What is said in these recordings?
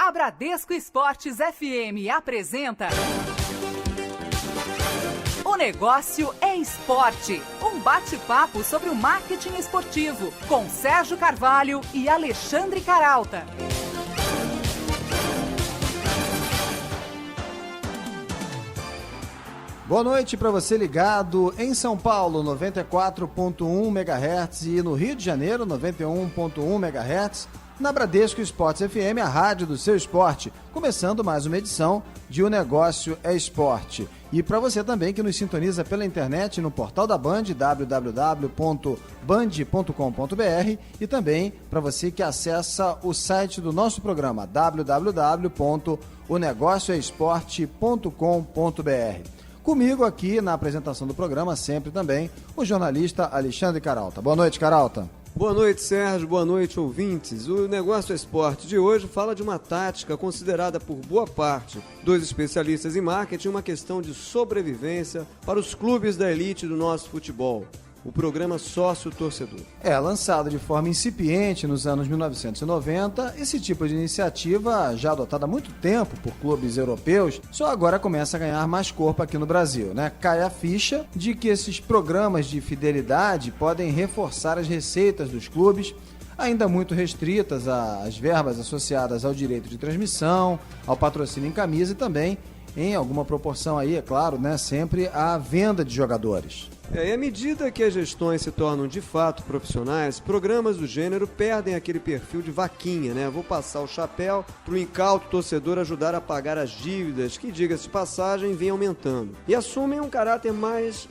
A Bradesco Esportes FM apresenta O Negócio é Esporte, um bate-papo sobre o marketing esportivo, com Sérgio Carvalho e Alexandre Caralta. Boa noite para você ligado em São Paulo, 94.1 MHz e no Rio de Janeiro, 91.1 MHz, na Bradesco Esportes FM, a rádio do seu esporte, começando mais uma edição de O Negócio é Esporte. E para você também que nos sintoniza pela internet no portal da Band, www.band.com.br, e também para você que acessa o site do nosso programa, www.onegocioesporte.com.br. Comigo aqui na apresentação do programa, sempre também, o jornalista Alexandre Caralta. Boa noite, Caralta. Boa noite, Sérgio. Boa noite, ouvintes. O Negócio Esporte de hoje fala de uma tática considerada por boa parte dos especialistas em marketing uma questão de sobrevivência para os clubes da elite do nosso futebol. O programa Sócio-Torcedor. Lançado de forma incipiente nos anos 1990, esse tipo de iniciativa, já adotada há muito tempo por clubes europeus, só agora começa a ganhar mais corpo aqui no Brasil, né? Cai a ficha de que esses programas de fidelidade podem reforçar as receitas dos clubes, ainda muito restritas às verbas associadas ao direito de transmissão, ao patrocínio em camisa e também, em alguma proporção aí, é claro, né, sempre à venda de jogadores. E à medida que as gestões se tornam de fato profissionais, programas do gênero perdem aquele perfil de vaquinha, né? Vou passar o chapéu para o incauto torcedor ajudar a pagar as dívidas, que, diga-se de passagem, vem aumentando. E assumem um caráter mais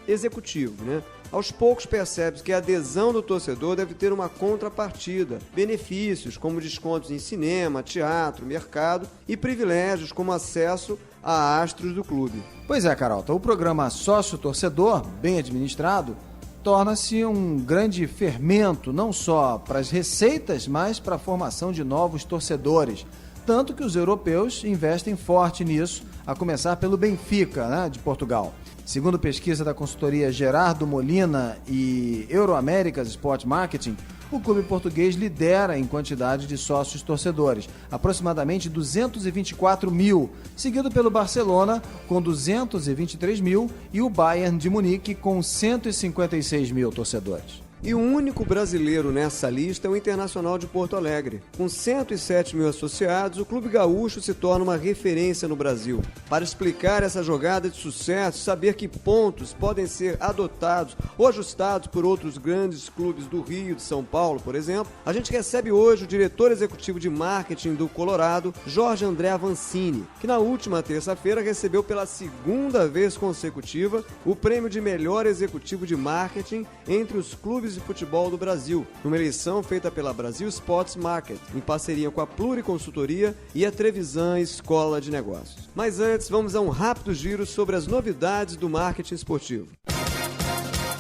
executivo, né? Aos poucos percebe-se que a adesão do torcedor deve ter uma contrapartida, benefícios como descontos em cinema, teatro, mercado e privilégios como acesso a astros do clube. Pois é, Carolta, o programa Sócio-Torcedor, bem administrado, torna-se um grande fermento não só para as receitas, mas para a formação de novos torcedores. Tanto que os europeus investem forte nisso, a começar pelo Benfica, né, de Portugal. Segundo pesquisa da consultoria Gerardo Molina e Euroaméricas Sport Marketing, o clube português lidera em quantidade de sócios torcedores, aproximadamente 224 mil, seguido pelo Barcelona com 223 mil e o Bayern de Munique com 156 mil torcedores. E o único brasileiro nessa lista é o Internacional de Porto Alegre. Com 107 mil associados, o Clube Gaúcho se torna uma referência no Brasil. Para explicar essa jogada de sucesso, saber que pontos podem ser adotados ou ajustados por outros grandes clubes do Rio, de São Paulo, por exemplo, a gente recebe hoje o diretor executivo de marketing do Colorado, Jorge André Avancini, que na última terça-feira recebeu pela segunda vez consecutiva o prêmio de melhor executivo de marketing entre os clubes de futebol do Brasil, numa eleição feita pela Brasil Sports Market, em parceria com a Pluriconsultoria e a Trevisan Escola de Negócios. Mas antes, vamos a um rápido giro sobre as novidades do marketing esportivo.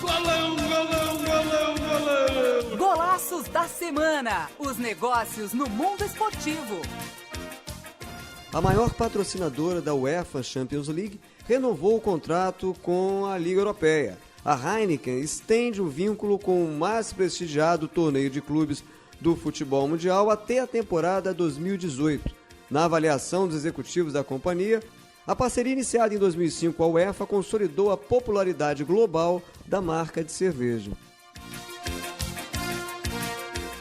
Golão, golão, golão, golão! Golaços da semana, os negócios no mundo esportivo. A maior patrocinadora da UEFA Champions League renovou o contrato com a Liga Europeia. A Heineken estende o vínculo com o mais prestigiado torneio de clubes do futebol mundial até a temporada 2018. Na avaliação dos executivos da companhia, a parceria iniciada em 2005 com a UEFA consolidou a popularidade global da marca de cerveja.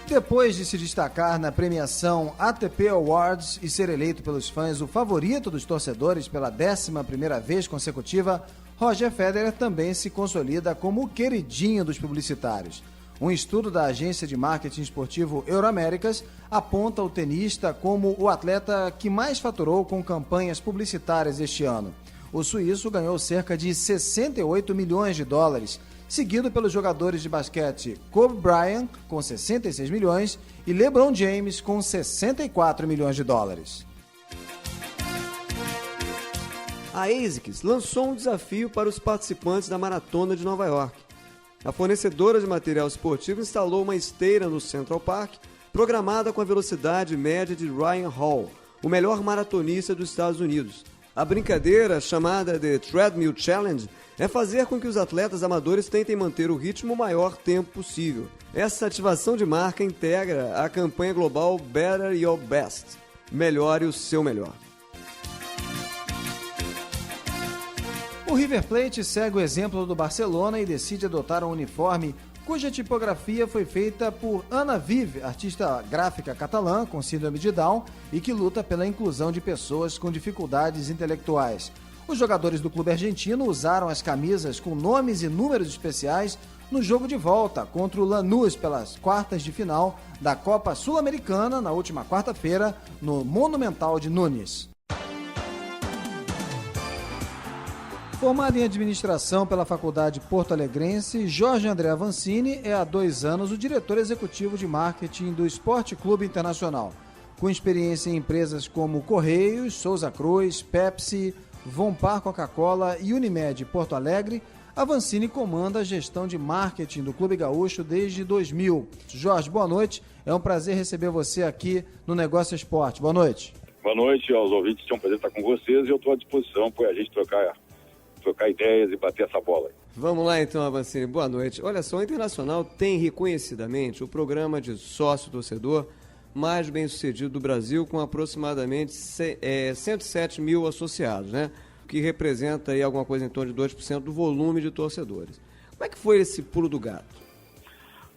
Depois de se destacar na premiação ATP Awards e ser eleito pelos fãs o favorito dos torcedores pela 11ª vez consecutiva, Roger Federer também se consolida como o queridinho dos publicitários. Um estudo da agência de marketing esportivo Euroaméricas aponta o tenista como o atleta que mais faturou com campanhas publicitárias este ano. O suíço ganhou cerca de 68 milhões de dólares, seguido pelos jogadores de basquete Kobe Bryant, com 66 milhões, e LeBron James, com 64 milhões de dólares. A ASICS lançou um desafio para os participantes da Maratona de Nova York. A fornecedora de material esportivo instalou uma esteira no Central Park, programada com a velocidade média de Ryan Hall, o melhor maratonista dos Estados Unidos. A brincadeira, chamada de Treadmill Challenge, é fazer com que os atletas amadores tentem manter o ritmo o maior tempo possível. Essa ativação de marca integra a campanha global Better Your Best. melhore o seu melhor. O River Plate segue o exemplo do Barcelona e decide adotar um uniforme cuja tipografia foi feita por Ana Vive, artista gráfica catalã com síndrome de Down e que luta pela inclusão de pessoas com dificuldades intelectuais. Os jogadores do clube argentino usaram as camisas com nomes e números especiais no jogo de volta contra o Lanús pelas quartas de final da Copa Sul-Americana na última quarta-feira no Monumental de Nunes. Formado em administração pela Faculdade Porto Alegrense, Jorge André Avancini é há 2 anos o diretor executivo de marketing do Esporte Clube Internacional. Com experiência em empresas como Correios, Souza Cruz, Pepsi, Vompar Coca-Cola e Unimed Porto Alegre, Avancini comanda a gestão de marketing do Clube Gaúcho desde 2000. Jorge, boa noite. É um prazer receber você aqui no Negócio Esporte. Boa noite. Boa noite aos ouvintes. É um prazer estar com vocês e eu estou à disposição para a gente trocar ideias e bater essa bola. Vamos lá então, Avancini. Boa noite. Olha só, o Internacional tem reconhecidamente o programa de sócio-torcedor mais bem sucedido do Brasil, com aproximadamente 107 mil associados, né? O que representa aí alguma coisa em torno de 2% do volume de torcedores. Como é que foi esse pulo do gato?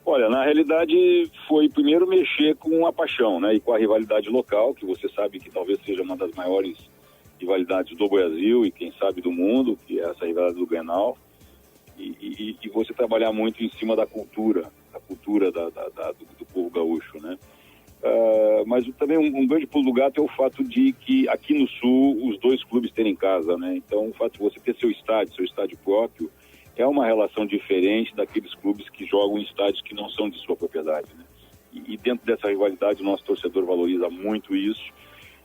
Olha, na realidade foi primeiro mexer com a paixão, né? E com a rivalidade local, que você sabe que talvez seja uma das maiores rivalidades do Brasil e quem sabe do mundo, que é essa rivalidade do Grenal, e você trabalhar muito em cima da cultura do povo gaúcho, né? Mas também um grande pulo do gato é o fato de que aqui no Sul os 2 clubes terem casa, né? Então o fato de você ter seu estádio próprio, é uma relação diferente daqueles clubes que jogam em estádios que não são de sua propriedade, né? E dentro dessa rivalidade o nosso torcedor valoriza muito isso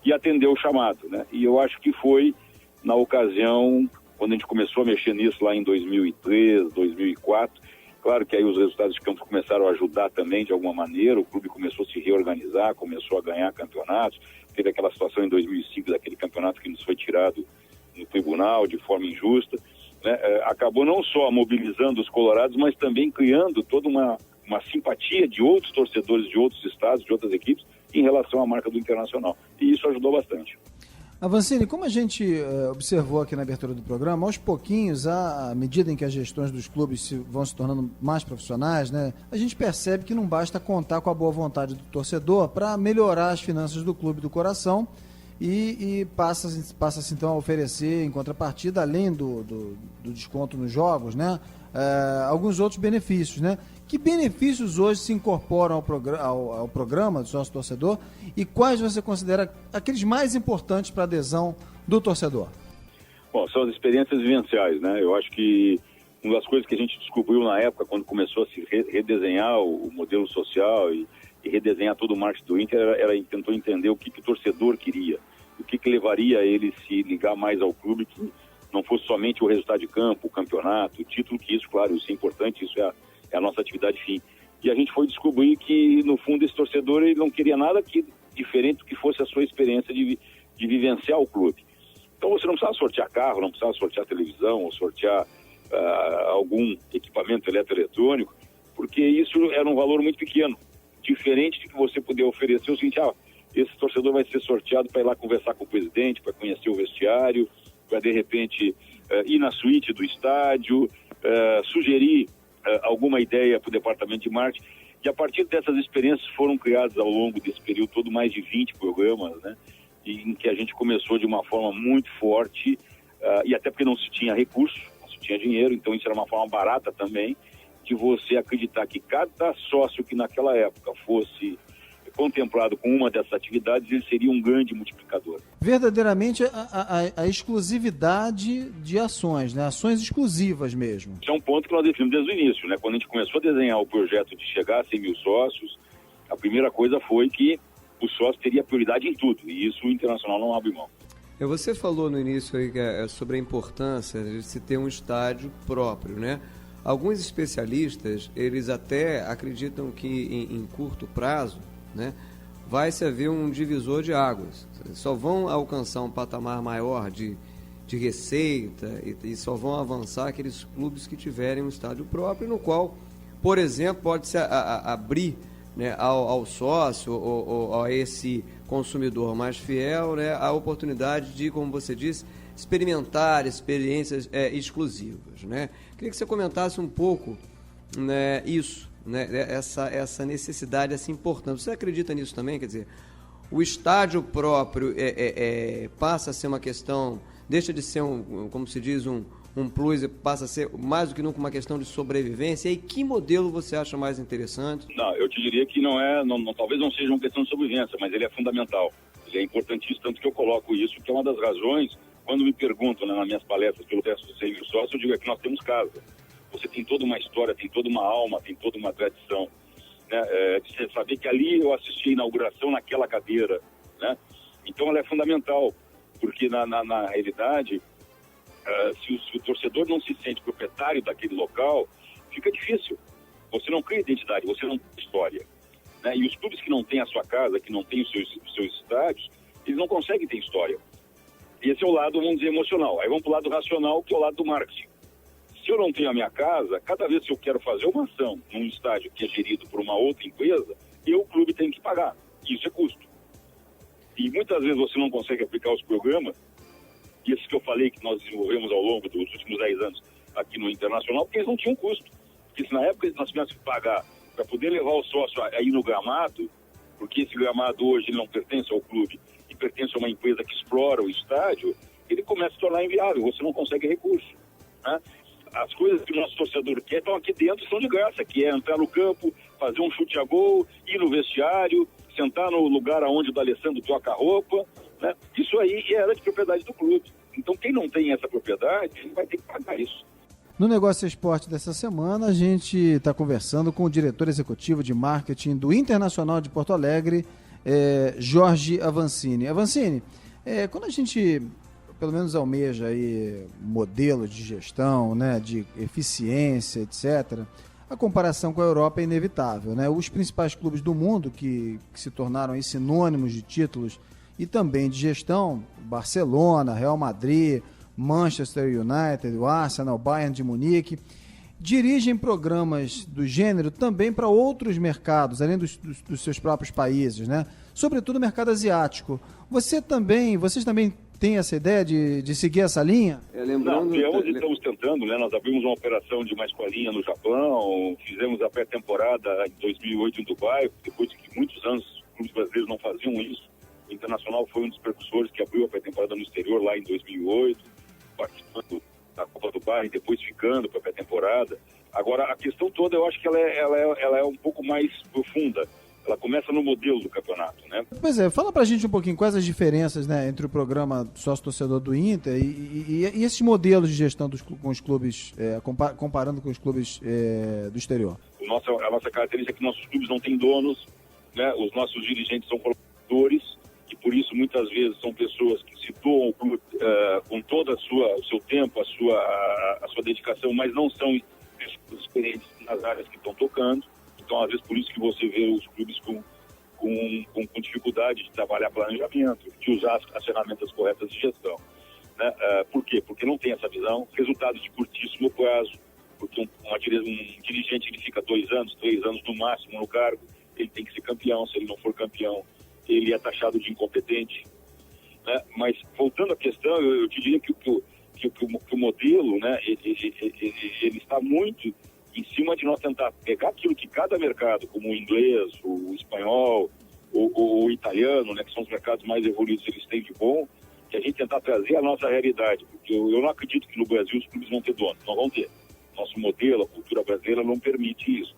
e atendeu o chamado, né? E eu acho que foi na ocasião, quando a gente começou a mexer nisso lá em 2003, 2004, claro que aí os resultados de campo começaram a ajudar também de alguma maneira, o clube começou a se reorganizar, começou a ganhar campeonatos, teve aquela situação em 2005 daquele campeonato que nos foi tirado no tribunal de forma injusta, né? Acabou não só mobilizando os colorados, mas também criando toda uma simpatia de outros torcedores de outros estados, de outras equipes, em relação à marca do Internacional. E isso ajudou bastante. Avancini, como a gente observou aqui na abertura do programa, aos pouquinhos, à medida em que as gestões dos clubes vão se tornando mais profissionais, né, a gente percebe que não basta contar com a boa vontade do torcedor para melhorar as finanças do clube do coração e passa-se então a oferecer, em contrapartida, além do desconto nos jogos, né, alguns outros benefícios, né? Que benefícios hoje se incorporam ao programa do sócio torcedor e quais você considera aqueles mais importantes para a adesão do torcedor? Bom, são as experiências vivenciais, né? Eu acho que uma das coisas que a gente descobriu na época, quando começou a se redesenhar o modelo social e redesenhar todo o marketing do Inter, tentou entender o que o torcedor queria, o que levaria ele se ligar mais ao clube, que não fosse somente o resultado de campo, o campeonato, o título, que isso, claro, isso é importante, isso é a nossa atividade fim. E a gente foi descobrir que, no fundo, esse torcedor ele não queria nada diferente do que fosse a sua experiência de vivenciar o clube. Então você não precisava sortear carro, não precisava sortear televisão, ou sortear algum equipamento eletroeletrônico, porque isso era um valor muito pequeno, diferente de que você poder oferecer o seguinte: esse torcedor vai ser sorteado para ir lá conversar com o presidente, para conhecer o vestiário, para de repente ir na suíte do estádio, sugerir alguma ideia para o departamento de marketing. E a partir dessas experiências foram criados ao longo desse período todo mais de 20 programas, né, em que a gente começou de uma forma muito forte, e até porque não se tinha recurso, não se tinha dinheiro, então isso era uma forma barata também de você acreditar que cada sócio que naquela época fosse contemplado com uma dessas atividades, ele seria um grande multiplicador. Verdadeiramente a exclusividade de ações, né? Ações exclusivas mesmo. Isso é um ponto que nós definimos desde o início, né? Quando a gente começou a desenhar o projeto de chegar a 100 mil sócios, a primeira coisa foi que o sócio teria prioridade em tudo, e isso o Internacional não abre mão. Você falou no início aí sobre a importância de se ter um estádio próprio, né? Alguns especialistas, eles até acreditam que em curto prazo, né, vai-se haver um divisor de águas. Só vão alcançar um patamar maior de receita e só vão avançar aqueles clubes que tiverem um estádio próprio, no qual, por exemplo, pode-se abrir né, ao sócio ou a esse consumidor mais fiel, né, a oportunidade de, como você disse, experimentar experiências exclusivas, né? Queria que você comentasse um pouco, né, isso, né, essa necessidade, essa importância. Você acredita nisso também? Quer dizer, o estádio próprio passa a ser uma questão, deixa de ser como se diz, um plus, passa a ser mais do que nunca uma questão de sobrevivência. E que modelo você acha mais interessante? Não, eu te diria que talvez não seja uma questão de sobrevivência, mas ele é fundamental. Ele é importantíssimo, tanto que eu coloco isso, que é uma das razões, quando me perguntam, né, nas minhas palestras pelo teste do serviço sócio, eu digo que nós temos casa. Você tem toda uma história, tem toda uma alma, tem toda uma tradição. Né? De você saber que ali eu assisti a inauguração naquela cadeira. Né? Então ela é fundamental, porque na realidade, se o torcedor não se sente proprietário daquele local, fica difícil. Você não cria identidade, você não tem história. Né? E os clubes que não têm a sua casa, que não têm os seus estádios, eles não conseguem ter história. Esse é o lado, vamos dizer, emocional. Aí vamos para o lado racional, que é o lado do marketing. Se eu não tenho a minha casa, cada vez que eu quero fazer uma ação num estádio que é gerido por uma outra empresa, o clube tem que pagar. Isso é custo. E muitas vezes você não consegue aplicar os programas, e esses que eu falei que nós desenvolvemos ao longo dos últimos 10 anos aqui no Internacional, porque eles não tinham custo. Porque se na época nós tivéssemos que pagar para poder levar o sócio a ir no gramado, porque esse gramado hoje não pertence ao clube, e pertence a uma empresa que explora o estádio, ele começa a se tornar inviável, você não consegue recurso. Né? As coisas que o nosso torcedor quer estão aqui dentro e são de graça, que é entrar no campo, fazer um chute a gol, ir no vestiário, sentar no lugar onde o D'Alessandro troca a roupa, né? Isso aí era de propriedade do clube. Então quem não tem essa propriedade, vai ter que pagar isso. No Negócio Esporte dessa semana, a gente está conversando com o diretor executivo de marketing do Internacional de Porto Alegre, Jorge Avancini. Avancini, quando a gente, pelo menos almeja aí modelos de gestão, né, de eficiência, etc., a comparação com a Europa é inevitável, né? Os principais clubes do mundo que se tornaram aí sinônimos de títulos e também de gestão, Barcelona, Real Madrid, Manchester United, o Arsenal, Bayern de Munique, dirigem programas do gênero também para outros mercados, além dos seus próprios países, né? Sobretudo o mercado asiático. Vocês também têm essa ideia de seguir essa linha? Estamos tentando, né? Nós abrimos uma operação de uma escolinha no Japão, fizemos a pré-temporada em 2008 em Dubai, depois de que muitos anos os clubes brasileiros não faziam isso. O Internacional foi um dos precursores que abriu a pré-temporada no exterior lá em 2008, participando da Copa do Bairro e depois ficando para a pré-temporada. Agora, a questão toda, eu acho que ela é um pouco mais profunda. Ela começa no modelo do campeonato, né? Pois é, fala pra gente um pouquinho quais as diferenças, né, entre o programa sócio-torcedor do Inter e esses modelos de gestão com os clubes, comparando com os clubes do exterior. A nossa característica é que nossos clubes não têm donos, né? Os nossos dirigentes são colaboradores e por isso muitas vezes são pessoas que se doam ao clube com todo o seu tempo, a sua dedicação, mas não são experientes nas áreas que estão tocando. Então, às vezes, por isso que você vê os clubes com dificuldade de trabalhar planejamento, de usar as ferramentas corretas de gestão. Né? Por quê? Porque não tem essa visão, resultados de curtíssimo prazo, porque um dirigente ele fica 2 anos, 3 anos no máximo no cargo, ele tem que ser campeão. Se ele não for campeão, ele é taxado de incompetente. Né? Mas, voltando à questão, eu te diria que o modelo, né, ele está muito em cima de nós tentar pegar aquilo que cada mercado, como o inglês, o espanhol, o italiano, né, que são os mercados mais evoluídos, eles têm de bom, que a gente tentar trazer a nossa realidade. Porque eu não acredito que no Brasil os clubes vão ter dono, não vão ter. Nosso modelo, a cultura brasileira não permite isso.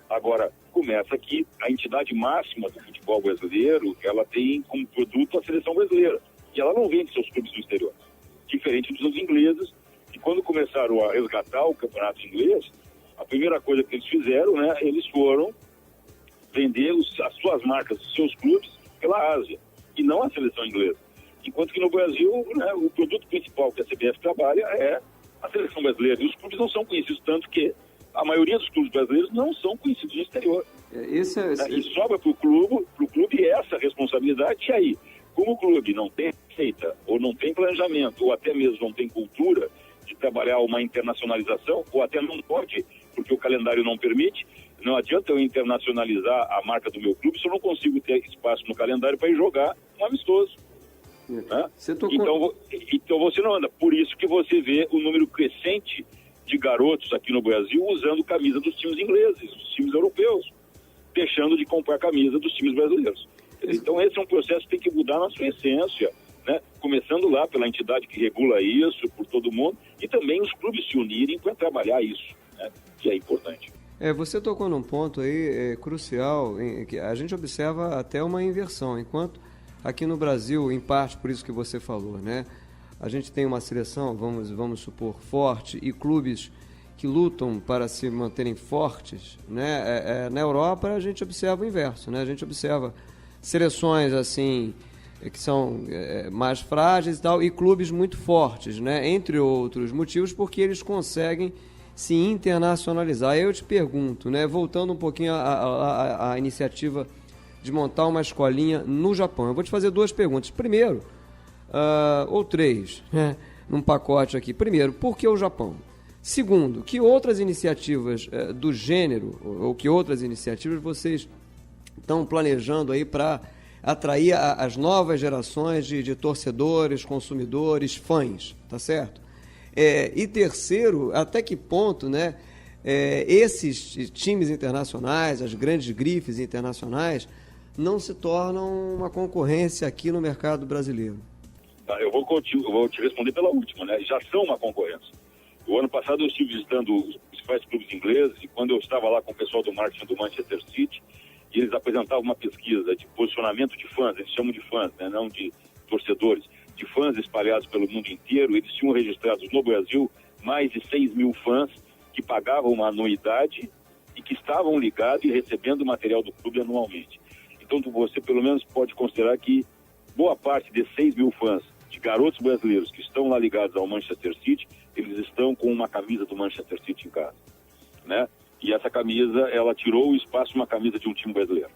Agora, começa aqui, a entidade máxima do futebol brasileiro, ela tem como produto a seleção brasileira. E ela não vende seus clubes do exterior. Diferente dos ingleses, que quando começaram a resgatar o campeonato inglês, a primeira coisa que eles fizeram, né, eles foram vender as suas marcas, os seus clubes, pela Ásia, e não a seleção inglesa. Enquanto que no Brasil, né, o produto principal que a CBF trabalha é a seleção brasileira. E os clubes não são conhecidos, tanto que a maioria dos clubes brasileiros não são conhecidos no exterior. E sobra para o clube essa responsabilidade. E aí, como o clube não tem receita, ou não tem planejamento, ou até mesmo não tem cultura de trabalhar uma internacionalização, ou até não pode, porque o calendário não permite, Não adianta eu internacionalizar a marca do meu clube se eu não consigo ter espaço no calendário para ir jogar um amistoso. Né? Então você não anda. Por isso que você vê o número crescente de garotos aqui no Brasil usando camisa dos times ingleses, dos times europeus, deixando de comprar camisa dos times brasileiros. Então esse é um processo que tem que mudar na sua essência, né? Começando lá pela entidade que regula isso, por todo mundo, e também os clubes se unirem para trabalhar isso, né? Que é importante. Você tocou num ponto aí crucial, que a gente observa até uma inversão, enquanto aqui no Brasil, em parte por isso que você falou, né? A gente tem uma seleção, vamos supor, forte e clubes que lutam para se manterem fortes, né? Na Europa a gente observa o inverso, né? A gente observa seleções assim que são mais frágeis e tal, e clubes muito fortes, né? Entre outros motivos, porque eles conseguem se internacionalizar. Aí eu te pergunto, né? Voltando um pouquinho à iniciativa de montar uma escolinha no Japão. Eu vou te fazer 2 perguntas. Primeiro, ou 3, né? Num pacote aqui. Primeiro, por que o Japão? Segundo, que outras iniciativas do gênero, ou que outras iniciativas vocês estão planejando aí para atrair as novas gerações de torcedores, consumidores, fãs, tá certo? E terceiro, até que ponto, né, esses times internacionais, as grandes grifes internacionais, não se tornam uma concorrência aqui no mercado brasileiro? Eu vou te responder pela última, né? Já são uma concorrência. O ano passado eu estive visitando os principais clubes ingleses e quando eu estava lá com o pessoal do marketing do Manchester City, e eles apresentavam uma pesquisa de posicionamento de fãs, eles chamam de fãs, né? Não de torcedores, de fãs espalhados pelo mundo inteiro. Eles tinham registrados no Brasil mais de 6 mil fãs que pagavam uma anuidade e que estavam ligados e recebendo o material do clube anualmente. Então você pelo menos pode considerar que boa parte desses 6 mil fãs de garotos brasileiros que estão lá ligados ao Manchester City, eles estão com uma camisa do Manchester City em casa, né? E essa camisa, ela tirou o espaço de uma camisa de um time brasileiro,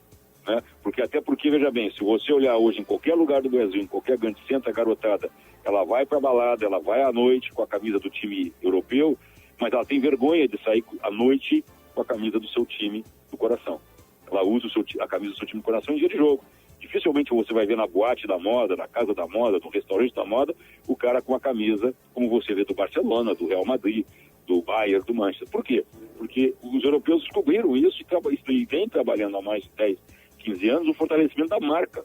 né? Porque, veja bem, se você olhar hoje em qualquer lugar do Brasil, em qualquer grande centro, a garotada, ela vai pra balada, ela vai à noite com a camisa do time europeu, mas ela tem vergonha de sair à noite com a camisa do seu time do coração. Ela usa a camisa do seu time do coração em dia de jogo. Dificilmente você vai ver na boate da moda, na casa da moda, no restaurante da moda, o cara com a camisa, como você vê do Barcelona, do Real Madrid, do Bayern, do Manchester. Por quê? Porque os europeus descobriram isso e vem trabalhando há mais de 10, 15 anos o fortalecimento da marca.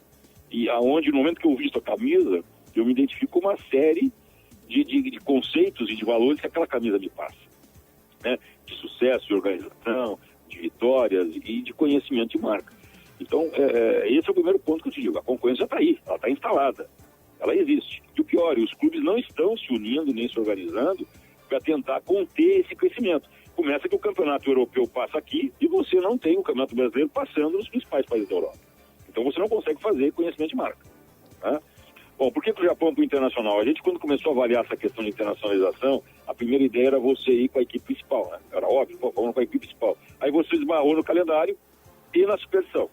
E aonde, no momento que eu visto a camisa, eu me identifico com uma série de conceitos e de valores que aquela camisa me passa, né? De sucesso, de organização, de vitórias e de conhecimento de marca. Então, esse é o primeiro ponto que eu te digo. A concorrência está aí, ela está instalada, ela existe. E o pior, os clubes não estão se unindo nem se organizando para tentar conter esse crescimento. Começa que o campeonato europeu passa aqui e você não tem o campeonato brasileiro passando nos principais países da Europa. Então você não consegue fazer conhecimento de marca, tá? Bom, por que o Japão para o internacional? A gente, quando começou a avaliar essa questão de internacionalização, a primeira ideia era você ir com a equipe principal, né? Era óbvio, vamos com a equipe principal. Aí você esbarrou no calendário e na superstição.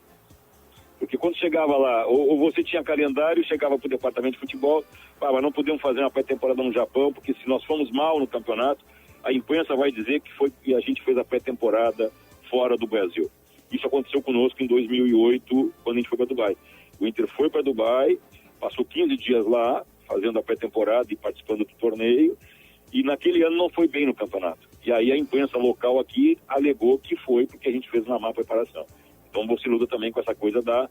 Porque quando chegava lá, ou você tinha calendário, chegava para o departamento de futebol, mas não podemos fazer uma pré-temporada no Japão, porque se nós formos mal no campeonato, a imprensa vai dizer que a gente fez a pré-temporada fora do Brasil. Isso aconteceu conosco em 2008, quando a gente foi para Dubai. O Inter foi para Dubai, passou 15 dias lá, fazendo a pré-temporada e participando do torneio, e naquele ano não foi bem no campeonato. E aí a imprensa local aqui alegou que foi porque a gente fez uma má preparação. Então você luta também com essa coisa da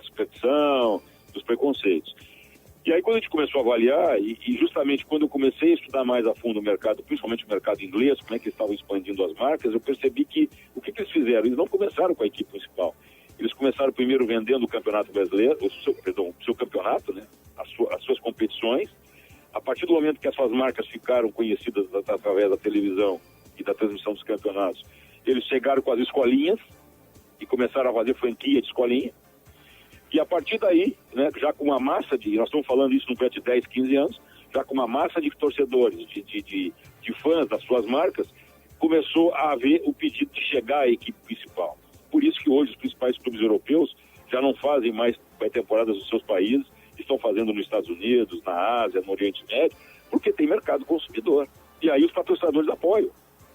superstição, dos preconceitos. E aí quando a gente começou a avaliar, e justamente quando eu comecei a estudar mais a fundo o mercado, principalmente o mercado inglês, como é que eles estavam expandindo as marcas, eu percebi que o que eles fizeram? Eles não começaram com a equipe principal. Eles começaram primeiro vendendo o campeonato brasileiro, o seu campeonato, né? As suas competições. A partir do momento que as suas marcas ficaram conhecidas através da televisão e da transmissão dos campeonatos, eles chegaram com as escolinhas e começaram a fazer franquia de escolinha. E a partir daí, né, já com uma massa nós estamos falando isso num prédio de 10, 15 anos, já com uma massa de torcedores, de fãs das suas marcas, começou a haver o pedido de chegar à equipe principal. Por isso que hoje os principais clubes europeus já não fazem mais pré-temporadas nos seus países, estão fazendo nos Estados Unidos, na Ásia, no Oriente Médio, porque tem mercado consumidor. E aí os patrocinadores apoiam,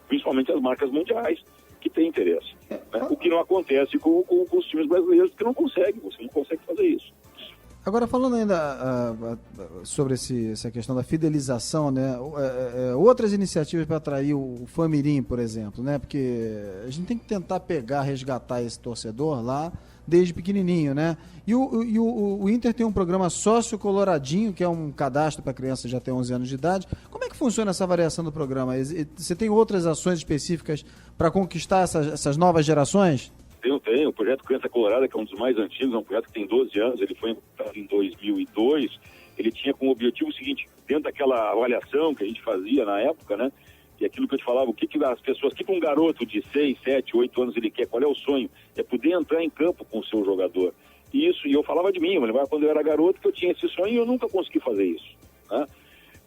principalmente as marcas mundiais, que tem interesse. Né? O que não acontece com os times brasileiros, porque você não consegue fazer isso. Agora, falando ainda sobre essa questão da fidelização, né? Outras iniciativas para atrair o Famirim, por exemplo, né? Porque a gente tem que tentar resgatar esse torcedor lá desde pequenininho, né? E o Inter tem um programa Sócio Coloradinho, que é um cadastro para crianças já até 11 anos de idade. Como é que funciona essa variação do programa? Você tem outras ações específicas para conquistar essas novas gerações? Tem o projeto Criança Colorada, que é um dos mais antigos, é um projeto que tem 12 anos, ele foi implantado em 2002, ele tinha como objetivo o seguinte, dentro daquela avaliação que a gente fazia na época, né, e aquilo que eu te falava, o que as pessoas, o que um garoto de 6, 7, 8 anos ele quer, qual é o sonho? É poder entrar em campo com o seu jogador. E eu falava de mim, eu me lembro quando eu era garoto que eu tinha esse sonho e eu nunca consegui fazer isso, né?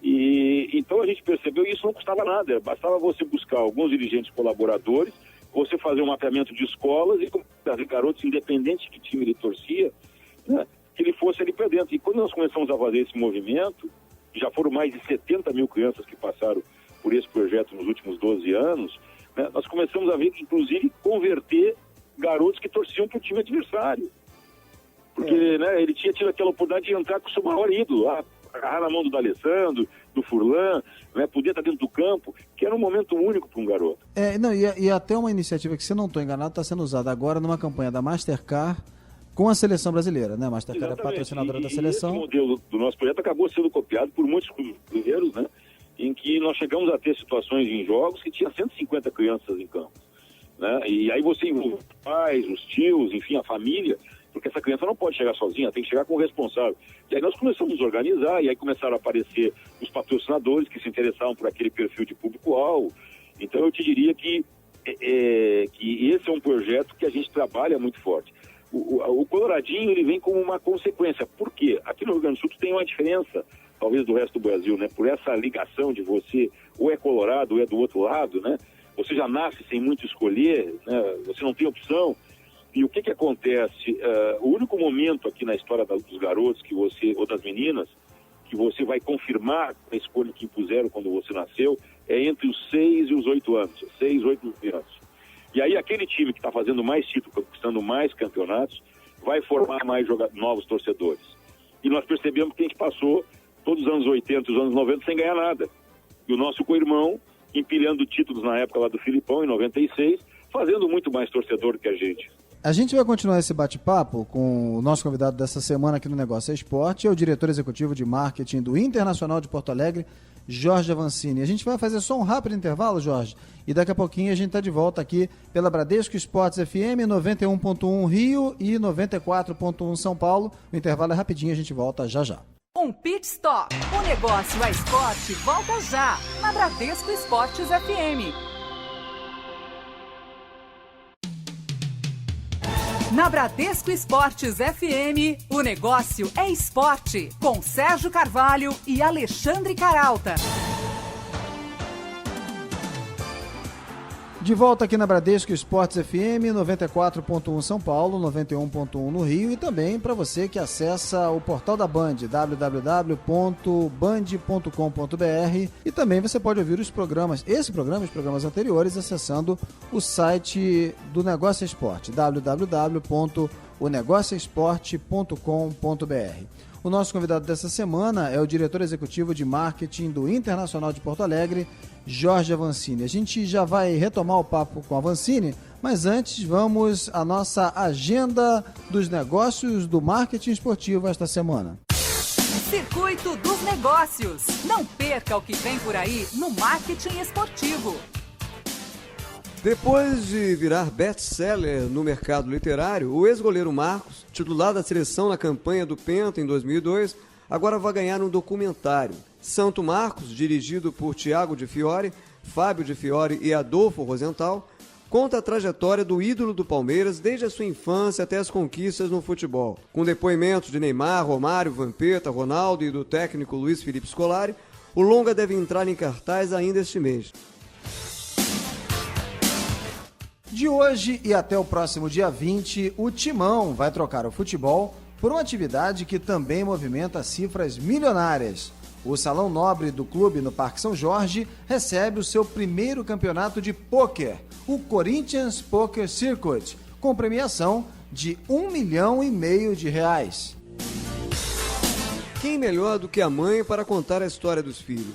E então a gente percebeu que isso não custava nada, bastava você buscar alguns dirigentes colaboradores, você fazer um mapeamento de escolas e trazer garotos, independente de que time ele torcia, né, que ele fosse ali para dentro. E quando nós começamos a fazer esse movimento, já foram mais de 70 mil crianças que passaram por esse projeto nos últimos 12 anos, né, nós começamos a ver que, inclusive, converter garotos que torciam para o time adversário. Porque né, ele tinha tido aquela oportunidade de entrar com o seu maior ídolo, agarrar na mão do D'Alessandro, do Furlan, né, poder estar dentro do campo, que era um momento único para um garoto. E até uma iniciativa que, se eu não estou enganado, está sendo usada agora numa campanha da Mastercard com a seleção brasileira, né? A Mastercard é patrocinadora da seleção. Esse modelo do nosso projeto acabou sendo copiado por muitos clubes brasileiros, né? Em que nós chegamos a ter situações em jogos que tinha 150 crianças em campo, né? E aí você envolve os pais, os tios, enfim, a família, porque essa criança não pode chegar sozinha, tem que chegar com o responsável. E aí nós começamos a nos organizar, e aí começaram a aparecer os patrocinadores que se interessavam por aquele perfil de público-alvo. Então eu te diria que esse é um projeto que a gente trabalha muito forte. O Coloradinho, ele vem como uma consequência. Por quê? Aqui no Rio Grande do Sul tem uma diferença, talvez, do resto do Brasil, né? Por essa ligação de você, ou é colorado ou é do outro lado, né? Você já nasce sem muito escolher, né? Você não tem opção. E o que acontece? O único momento aqui na história dos garotos que você, ou das meninas, que você vai confirmar a escolha que impuseram quando você nasceu, é entre os 6 e os 8 anos. 6, 8 anos. E aí aquele time que está fazendo mais títulos, conquistando mais campeonatos, vai formar mais novos torcedores. E nós percebemos que a gente passou todos os anos 80 e os anos 90 sem ganhar nada. E o nosso co-irmão, empilhando títulos na época lá do Filipão, em 96, fazendo muito mais torcedor que a gente. A gente vai continuar esse bate-papo com o nosso convidado dessa semana aqui no Negócio é Esporte, é o diretor executivo de marketing do Internacional de Porto Alegre, Jorge Avancini. A gente vai fazer só um rápido intervalo, Jorge, e daqui a pouquinho a gente está de volta aqui pela Bradesco Esportes FM 91.1 Rio e 94.1 São Paulo. O intervalo é rapidinho, a gente volta já já. Um pit stop. O Negócio é Esporte volta já na Bradesco Esportes FM. Na Bradesco Esportes FM, o negócio é esporte, com Sérgio Carvalho e Alexandre Caralta. De volta aqui na Bradesco Esportes FM, 94.1 São Paulo, 91.1 no Rio, e também para você que acessa o portal da Band, www.band.com.br, e também você pode ouvir os programas, esse programa e os programas anteriores, acessando o site do Negócio Esporte, www.onegocioesporte.com.br. O nosso convidado dessa semana é o diretor executivo de marketing do Internacional de Porto Alegre, Jorge Avancini. A gente já vai retomar o papo com a Avancini, mas antes vamos à nossa agenda dos negócios do marketing esportivo esta semana. Circuito dos Negócios. Não perca o que vem por aí no marketing esportivo. Depois de virar best-seller no mercado literário, o ex-goleiro Marcos, titular da seleção na campanha do Penta em 2002, agora vai ganhar um documentário. Santo Marcos, dirigido por Thiago de Fiore, Fábio de Fiore e Adolfo Rosenthal, conta a trajetória do ídolo do Palmeiras desde a sua infância até as conquistas no futebol. Com depoimentos de Neymar, Romário, Vampeta, Ronaldo e do técnico Luiz Felipe Scolari, o longa deve entrar em cartaz ainda este mês. De hoje e até o próximo dia 20, o Timão vai trocar o futebol por uma atividade que também movimenta cifras milionárias: O Salão Nobre do clube no Parque São Jorge recebe o seu primeiro campeonato de pôquer, o Corinthians Poker Circuit, com premiação de R$1,5 milhão de reais. Quem melhor do que a mãe para contar a história dos filhos?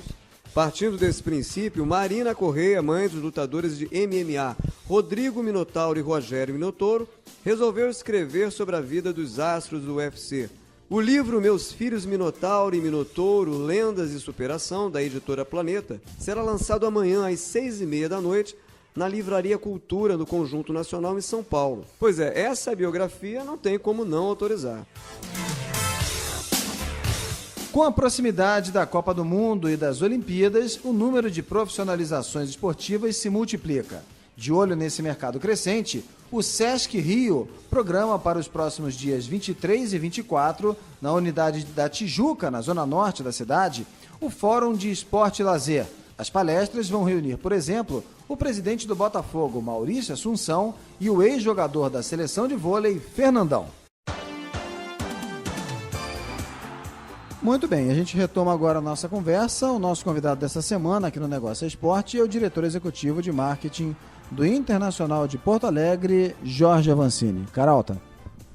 Partindo desse princípio, Marina Correia, mãe dos lutadores de MMA, Rodrigo Minotauro e Rogério Minotouro, resolveu escrever sobre a vida dos astros do UFC. O livro Meus Filhos Minotauro e Minotouro, Lendas e Superação, da editora Planeta, será lançado amanhã às 18h30 na Livraria Cultura do Conjunto Nacional em São Paulo. Pois é, essa biografia não tem como não autorizar. Com a proximidade da Copa do Mundo e das Olimpíadas, o número de profissionalizações esportivas se multiplica. De olho nesse mercado crescente, o Sesc Rio programa para os próximos dias 23 e 24, na unidade da Tijuca, na zona norte da cidade, o Fórum de Esporte e Lazer. As palestras vão reunir, por exemplo, o presidente do Botafogo, Maurício Assunção, e o ex-jogador da seleção de vôlei, Fernandão. Muito bem, a gente retoma agora a nossa conversa. O nosso convidado dessa semana aqui no Negócio é Esporte é o diretor executivo de marketing do Internacional de Porto Alegre, Jorge Avancini. Caralta.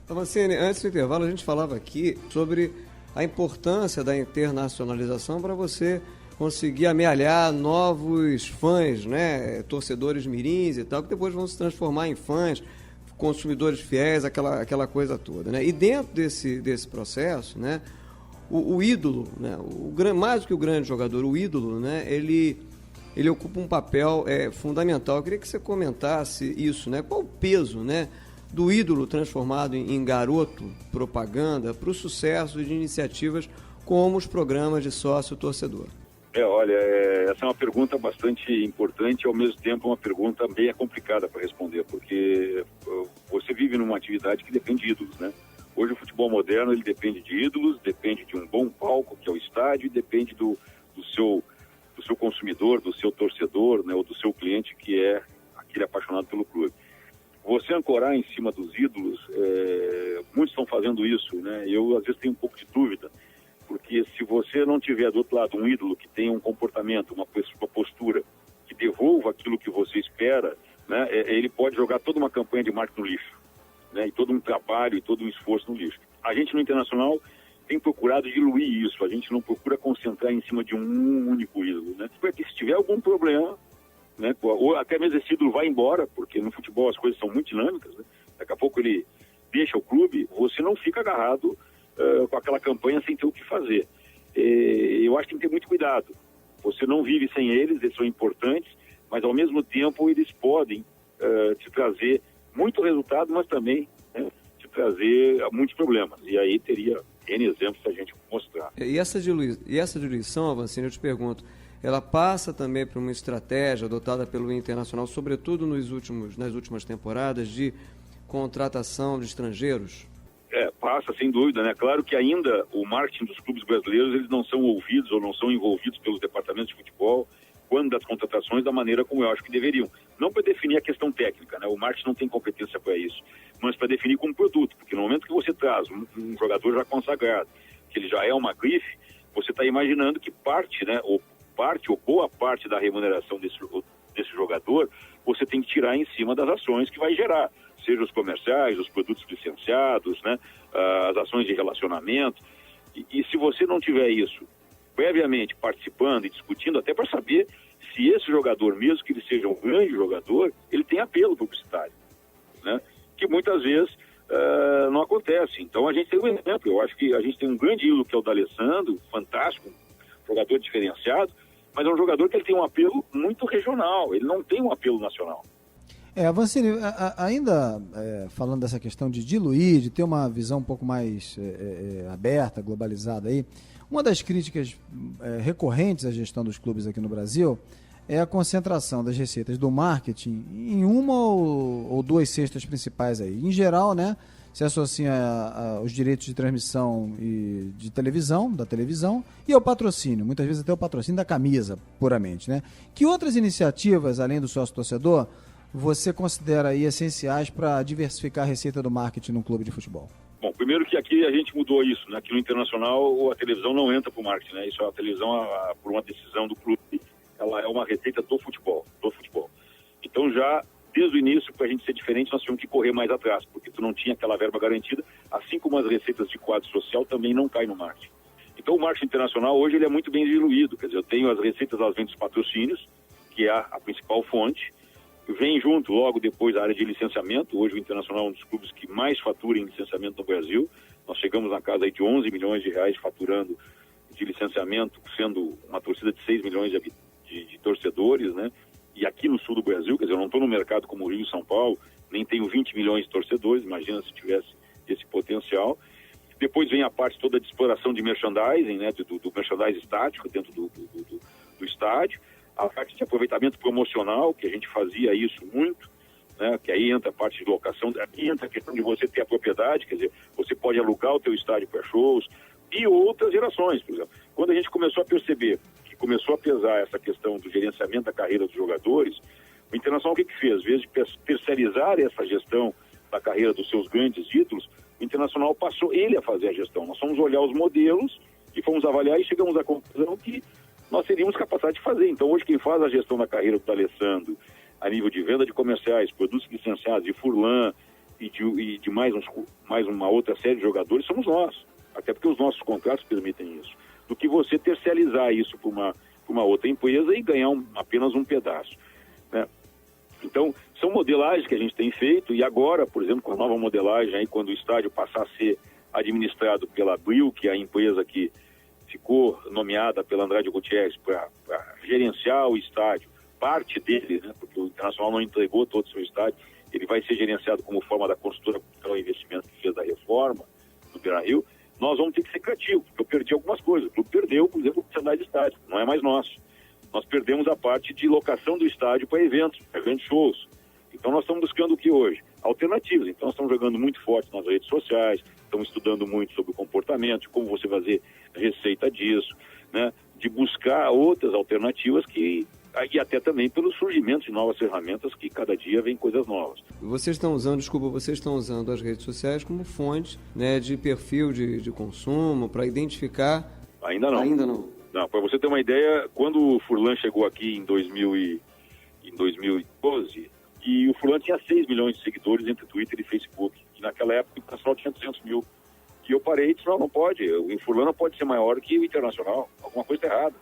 Avancini, antes do intervalo a gente falava aqui sobre a importância da internacionalização para você conseguir amealhar novos fãs, né, torcedores mirins e tal, que depois vão se transformar em fãs, consumidores fiéis, aquela coisa toda, né? E dentro desse processo, né, o ídolo, né, mais do que o grande jogador, o ídolo, né, ele ocupa um papel fundamental. Eu queria que você comentasse isso, né? Qual o peso, né, do ídolo transformado em garoto propaganda para o sucesso de iniciativas como os programas de sócio-torcedor? Olha, essa é uma pergunta bastante importante e ao mesmo tempo uma pergunta bem complicada para responder, porque você vive numa atividade que depende de ídolos, né? Hoje o futebol moderno ele depende de ídolos, depende de um bom palco, que é o estádio, e depende do seu consumidor, do seu torcedor, né, ou do seu cliente, que é aquele apaixonado pelo clube. Você ancorar em cima dos ídolos, muitos estão fazendo isso, né? Eu às vezes tenho um pouco de dúvida, porque se você não tiver do outro lado um ídolo que tenha um comportamento, uma postura que devolva aquilo que você espera, né, ele pode jogar toda uma campanha de marketing no lixo, né, e todo um trabalho e todo um esforço no lixo. A gente no Internacional tem procurado diluir isso, a gente não procura concentrar em cima de um único ídolo, né? Porque se tiver algum problema, né, ou até mesmo esse ídolo vai embora, porque no futebol as coisas são muito dinâmicas, né? Daqui a pouco ele deixa o clube, você não fica agarrado com aquela campanha sem ter o que fazer. Eu acho que tem que ter muito cuidado. Você não vive sem eles são importantes, mas ao mesmo tempo eles podem te trazer muito resultado, mas também, né, te trazer muitos problemas. E aí teria N exemplos para a gente mostrar. E essa diluição, Avancini, eu te pergunto, ela passa também por uma estratégia adotada pelo Internacional, sobretudo nas últimas temporadas, de contratação de estrangeiros? Passa, sem dúvida, né? Claro que ainda o marketing dos clubes brasileiros, eles não são ouvidos ou não são envolvidos pelos departamentos de futebol quando das contratações da maneira como eu acho que deveriam. Não para definir a questão técnica, né? O marketing não tem competência para isso, mas para definir como produto, porque no momento que você traz um jogador já consagrado, que ele já é uma grife, você está imaginando que parte, né, ou boa parte da remuneração desse jogador, você tem que tirar em cima das ações que vai gerar, seja os comerciais, os produtos licenciados, né, as ações de relacionamento. E se você não tiver isso previamente participando e discutindo, até para saber se esse jogador, mesmo que ele seja um grande jogador, ele tem apelo publicitário, né, que muitas vezes não acontece. Então a gente tem um exemplo, eu acho que a gente tem um grande ídolo que é o D'Alessandro, fantástico, jogador diferenciado, mas é um jogador que ele tem um apelo muito regional, ele não tem um apelo nacional. Avancini, ainda falando dessa questão de diluir, de ter uma visão um pouco mais aberta, globalizada aí, uma das críticas recorrentes à gestão dos clubes aqui no Brasil é a concentração das receitas do marketing em uma ou duas cestas principais aí. Em geral, né, se associa aos direitos de transmissão e de televisão, da televisão, e ao patrocínio, muitas vezes até o patrocínio da camisa, puramente, né? Que outras iniciativas, além do sócio-torcedor, você considera aí essenciais para diversificar a receita do marketing num clube de futebol? Bom, primeiro que aqui a gente mudou isso, né? Aqui no Internacional a televisão não entra para o marketing, né? Isso é a televisão, por uma decisão do clube, ela é uma receita do futebol. Então já, desde o início, para a gente ser diferente, nós tínhamos que correr mais atrás, porque tu não tinha aquela verba garantida, assim como as receitas de quadro social também não caem no marketing. Então o marketing internacional hoje ele é muito bem diluído, quer dizer, eu tenho as receitas das vendas dos patrocínios, que é a principal fonte, vem junto logo depois a área de licenciamento. Hoje o Internacional é um dos clubes que mais fatura em licenciamento no Brasil. Nós chegamos na casa aí de 11 milhões de reais faturando de licenciamento, sendo uma torcida de 6 milhões de torcedores, né? E aqui no sul do Brasil, quer dizer, eu não estou no mercado como o Rio e São Paulo, nem tenho 20 milhões de torcedores, imagina se tivesse esse potencial. Depois vem a parte toda de exploração de merchandising, né? Do merchandising estático dentro do estádio. A parte de aproveitamento promocional, que a gente fazia isso muito, né? Que aí entra a parte de locação, aqui entra a questão de você ter a propriedade, quer dizer, você pode alugar o teu estádio para shows e outras gerações, por exemplo. Quando a gente começou a perceber que começou a pesar essa questão do gerenciamento da carreira dos jogadores, o Internacional o que fez? Em vez de terceirizar essa gestão da carreira dos seus grandes ídolos, o Internacional passou ele a fazer a gestão. Nós fomos olhar os modelos e fomos avaliar e chegamos à conclusão que nós teríamos capacidade de fazer. Então, hoje, quem faz a gestão da carreira do D'Alessandro, a nível de venda de comerciais, produtos licenciados, de Furlan e de mais uma outra série de jogadores, somos nós. Até porque os nossos contratos permitem isso. Do que você terceirizar isso para uma outra empresa e ganhar apenas um pedaço, né? Então, são modelagens que a gente tem feito e agora, por exemplo, com a nova modelagem, aí, quando o estádio passar a ser administrado pela Abril, que é a empresa que ficou nomeada pela Andrade Gutierrez para gerenciar o estádio, parte dele, né, porque o Internacional não entregou todo o seu estádio, ele vai ser gerenciado como forma da construtora para o investimento que fez da reforma do Beira-Rio. Nós vamos ter que ser criativos, porque eu perdi algumas coisas. O clube perdeu, por exemplo, o merchandising de estádio, não é mais nosso. Nós perdemos a parte de locação do estádio para eventos shows. Então nós estamos buscando o que hoje? Alternativas. Então nós estamos jogando muito forte nas redes sociais, estamos estudando muito sobre o comportamento, de como você fazer receita disso, né? De buscar outras alternativas e até também pelo surgimento de novas ferramentas que cada dia vem coisas novas. Vocês estão usando as redes sociais como fonte, né, de perfil de consumo para identificar? Ainda não. Não, para você ter uma ideia, quando o Furlan chegou aqui em 2012, e o Furlan tinha 6 milhões de seguidores entre Twitter e Facebook, e naquela época o Internacional tinha 200 mil. E eu parei e disse, não pode, o Furlan não pode ser maior que o Internacional, alguma coisa está errada.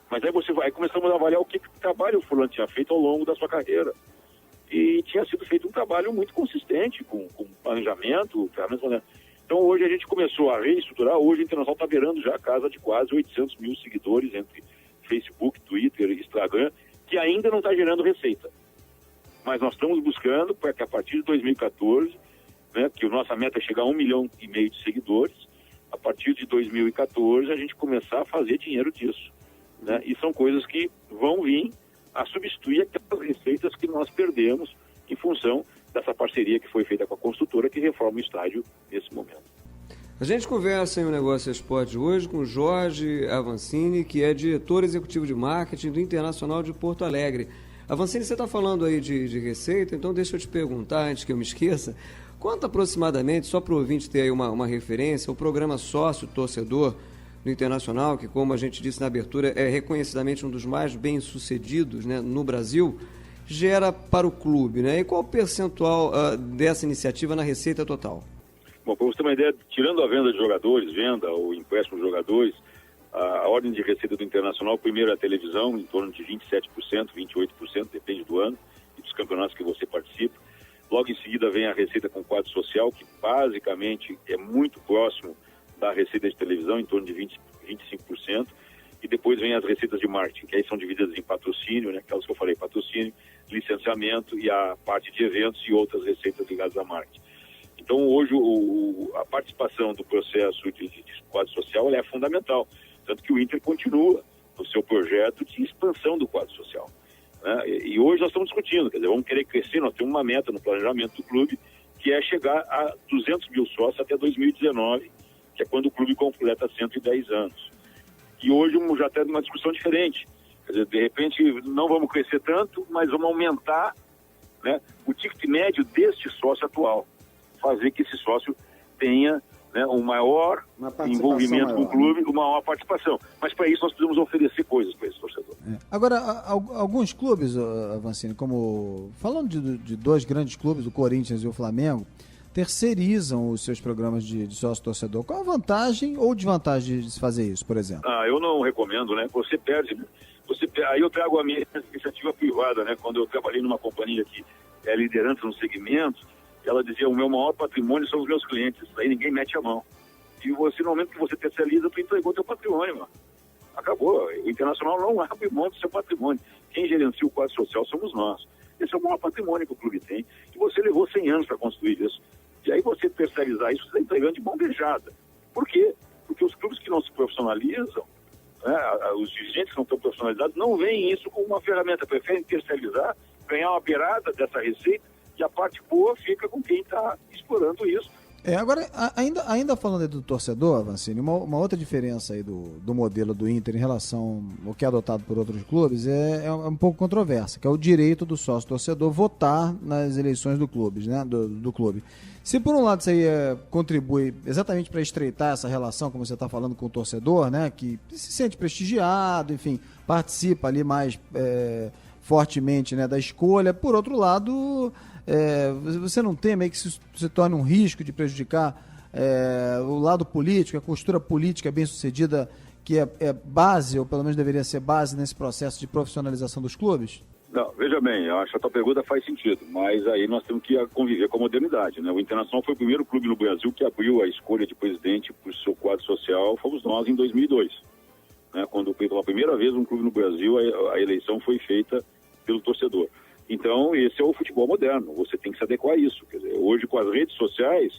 Mas aí começamos a avaliar o que trabalho o Furlan tinha feito ao longo da sua carreira. E tinha sido feito um trabalho muito consistente, com planejamento, ferramentas. Então hoje a gente começou a reestruturar, hoje o Internacional está beirando já a casa de quase 800 mil seguidores entre Facebook, Twitter e Instagram, que ainda não está gerando receita. Mas nós estamos buscando para que a partir de 2014, né, que a nossa meta é chegar a 1,5 milhão de seguidores, a partir de 2014 a gente começar a fazer dinheiro disso, né? E são coisas que vão vir a substituir aquelas receitas que nós perdemos em função dessa parceria que foi feita com a construtora que reforma o estádio nesse momento. A gente conversa em um Negócio Esporte hoje com Jorge Avancini, que é diretor executivo de marketing do Internacional de Porto Alegre. Avancini, você está falando aí de receita, então deixa eu te perguntar, antes que eu me esqueça, quanto aproximadamente, só para o ouvinte ter aí uma referência, o programa sócio-torcedor do Internacional, que, como a gente disse na abertura, é reconhecidamente um dos mais bem-sucedidos, né, no Brasil, gera para o clube, né? E qual o percentual dessa iniciativa na receita total? Bom, para você ter uma ideia, tirando a venda de jogadores, venda ou empréstimo de jogadores, a ordem de receita do Internacional, primeiro é a televisão, em torno de 27%, 28%, depende do ano e dos campeonatos que você participa. Logo em seguida vem a receita com quadro social, que basicamente é muito próximo da receita de televisão, em torno de 25%. E depois vem as receitas de marketing, que aí são divididas em patrocínio, né, aquelas que eu falei, patrocínio, licenciamento e a parte de eventos e outras receitas ligadas a marketing. Então, hoje, a participação do processo de quadro social ela é fundamental. Tanto que o Inter continua no seu projeto de expansão do quadro social, né? E hoje nós estamos discutindo, quer dizer, vamos querer crescer, nós temos uma meta no planejamento do clube, que é chegar a 200 mil sócios até 2019, que é quando o clube completa 110 anos. E hoje já está uma discussão diferente. Quer dizer, de repente, não vamos crescer tanto, mas vamos aumentar, né, o ticket médio deste sócio atual. Fazer que esse sócio tenha, né, um maior envolvimento com o clube, uma maior participação. Mas para isso nós precisamos oferecer coisas para esse torcedor. Agora, alguns clubes, Avancini, como falando de dois grandes clubes, o Corinthians e o Flamengo, terceirizam os seus programas de sócio-torcedor. Qual a vantagem ou desvantagem de se fazer isso, por exemplo? Eu não recomendo, né? Você perde. Aí eu trago a minha iniciativa privada, né? Quando eu trabalhei numa companhia que é liderança no segmento, ela dizia: o meu maior patrimônio são os meus clientes. Aí ninguém mete a mão. E você, no momento que você terceiriza, tu entregou teu patrimônio, mano. Acabou. O Internacional não abre mão do seu patrimônio. Quem gerencia o quadro social somos nós. Esse é o maior patrimônio que o clube tem. E você levou 100 anos para construir isso. E aí você terceirizar isso, você está entregando de mão beijada. Por quê? Porque os clubes que não se profissionalizam, né, os dirigentes que não estão profissionalizados, não veem isso como uma ferramenta. Preferem terceirizar, ganhar uma beirada dessa receita, e a parte boa fica com quem está explorando isso. Agora, ainda falando aí do torcedor, Avancini, uma outra diferença aí do modelo do Inter em relação ao que é adotado por outros clubes é um pouco controversa, que é o direito do sócio-torcedor votar nas eleições do clube, né, do clube. Se por um lado isso aí contribui exatamente para estreitar essa relação, como você está falando, com o torcedor, né, que se sente prestigiado, enfim, participa ali mais fortemente, né, da escolha, por outro lado... você não teme aí que isso se torne um risco de prejudicar o lado político, a postura política bem sucedida, que é base, ou pelo menos deveria ser base nesse processo de profissionalização dos clubes? Não, veja bem, eu acho que a tua pergunta faz sentido, mas aí nós temos que conviver com a modernidade, né? O Internacional foi o primeiro clube no Brasil que abriu a escolha de presidente para o seu quadro social, fomos nós em 2002. Né? Quando pela primeira vez um clube no Brasil, a eleição foi feita pelo torcedor. Então, esse é o futebol moderno, você tem que se adequar a isso. Quer dizer, hoje, com as redes sociais,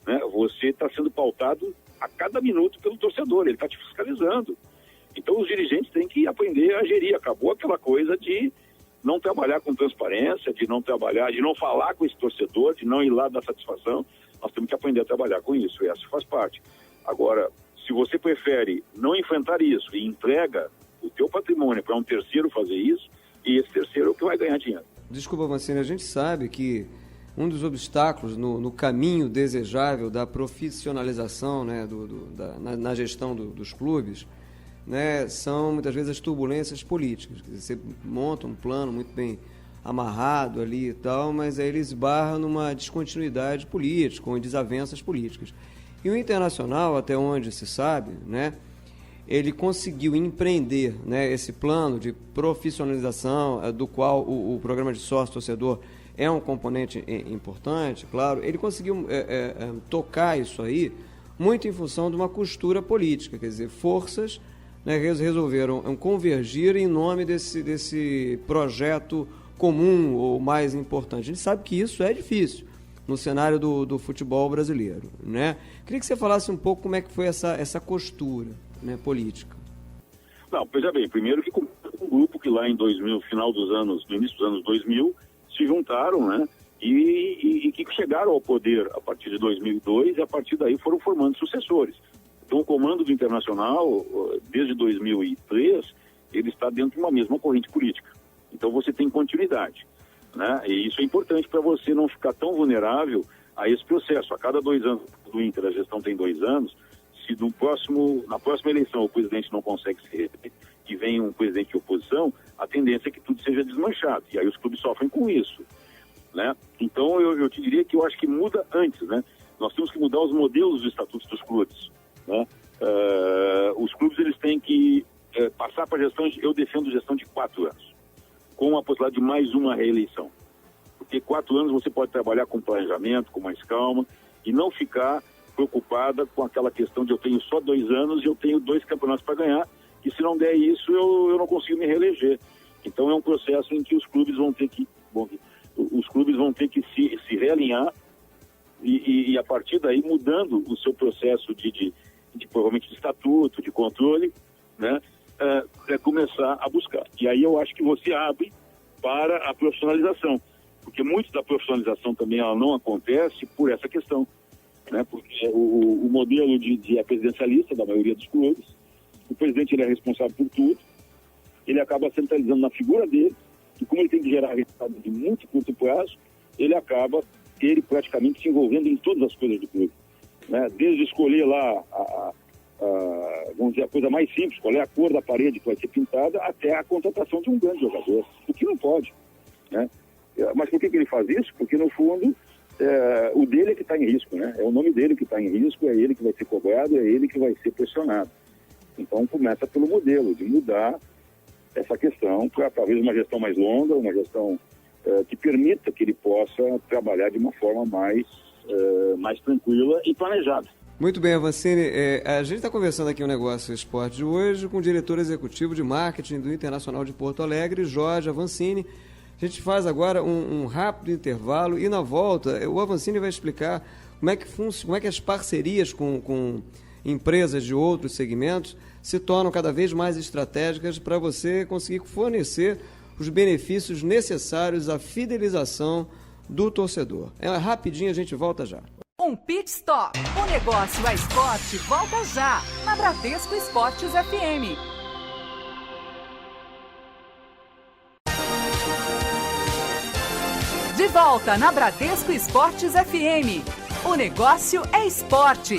né, você está sendo pautado a cada minuto pelo torcedor, ele está te fiscalizando. Então, os dirigentes têm que aprender a gerir. Acabou aquela coisa de não trabalhar com transparência, de não falar com esse torcedor, de não ir lá dar satisfação. Nós temos que aprender a trabalhar com isso, e essa faz parte. Agora, se você prefere não enfrentar isso e entrega o teu patrimônio para um terceiro fazer isso, e esse terceiro é o que vai ganhar dinheiro. Desculpa, Avancini, a gente sabe que um dos obstáculos no caminho desejável da profissionalização, né, na gestão dos clubes, né, são muitas vezes as turbulências políticas. Quer dizer, você monta um plano muito bem amarrado ali e tal, mas aí ele esbarra numa descontinuidade política, ou em desavenças políticas. E o Internacional, até onde se sabe, né, ele conseguiu empreender, né, esse plano de profissionalização, do qual o programa de sócio-torcedor é um componente importante, claro. Ele conseguiu tocar isso aí muito em função de uma costura política, quer dizer, forças, né, resolveram convergir em nome desse projeto comum ou mais importante. A gente sabe que isso é difícil no cenário do futebol brasileiro, né? Queria que você falasse um pouco como é que foi essa costura, né, política. Não, veja bem, primeiro que um grupo que lá em 2000, no início dos anos 2000, se juntaram, né, e que chegaram ao poder a partir de 2002 e a partir daí foram formando sucessores. Então o comando do Internacional, desde 2003, ele está dentro de uma mesma corrente política. Então você tem continuidade, né, e isso é importante para você não ficar tão vulnerável a esse processo. A cada 2 anos do Inter, a gestão tem 2 anos, se na próxima eleição o presidente não consegue se reeleger e vem um presidente de oposição, a tendência é que tudo seja desmanchado. E aí os clubes sofrem com isso, né? Então eu te diria que eu acho que muda antes, né? Nós temos que mudar os modelos dos estatutos dos clubes, né? Os clubes eles têm que passar para gestão, eu defendo gestão de 4 anos, com a possibilidade de mais uma reeleição. Porque 4 anos você pode trabalhar com planejamento, com mais calma, e não ficar preocupada com aquela questão de eu tenho só 2 anos e eu tenho 2 campeonatos para ganhar, e se não der isso eu não consigo me reeleger. Então é um processo em que os clubes vão ter que se realinhar e a partir daí mudando o seu processo de provavelmente de estatuto, de controle, né, começar a buscar. E aí eu acho que você abre para a profissionalização, porque muito da profissionalização também ela não acontece por essa questão, né, porque o modelo é presidencialista da maioria dos clubes, o presidente ele é responsável por tudo, ele acaba centralizando na figura dele, e como ele tem que gerar resultados de muito curto prazo, ele acaba praticamente se envolvendo em todas as coisas do clube. né? Desde escolher lá vamos dizer, a coisa mais simples, qual é a cor da parede que vai ser pintada, até a contratação de um grande jogador, o que não pode, né? Mas por que ele faz isso? Porque, no fundo, o dele é que está em risco, né? É o nome dele que está em risco, é ele que vai ser cobrado, é ele que vai ser pressionado. Então, começa pelo modelo, de mudar essa questão para talvez uma gestão mais longa, uma gestão que permita que ele possa trabalhar de uma forma mais tranquila e planejada. Muito bem, Avancini. A gente está conversando aqui no Negócio Esporte de hoje com o diretor executivo de marketing do Internacional de Porto Alegre, Jorge Avancini. A gente faz agora um rápido intervalo e, na volta, o Avancini vai explicar como é que as parcerias com empresas de outros segmentos se tornam cada vez mais estratégicas para você conseguir fornecer os benefícios necessários à fidelização do torcedor. Rapidinho, a gente volta já. Um pit stop. O Negócio é Esporte volta já, na Bradesco Esportes FM. De volta na Bradesco Esportes FM. O Negócio é Esporte.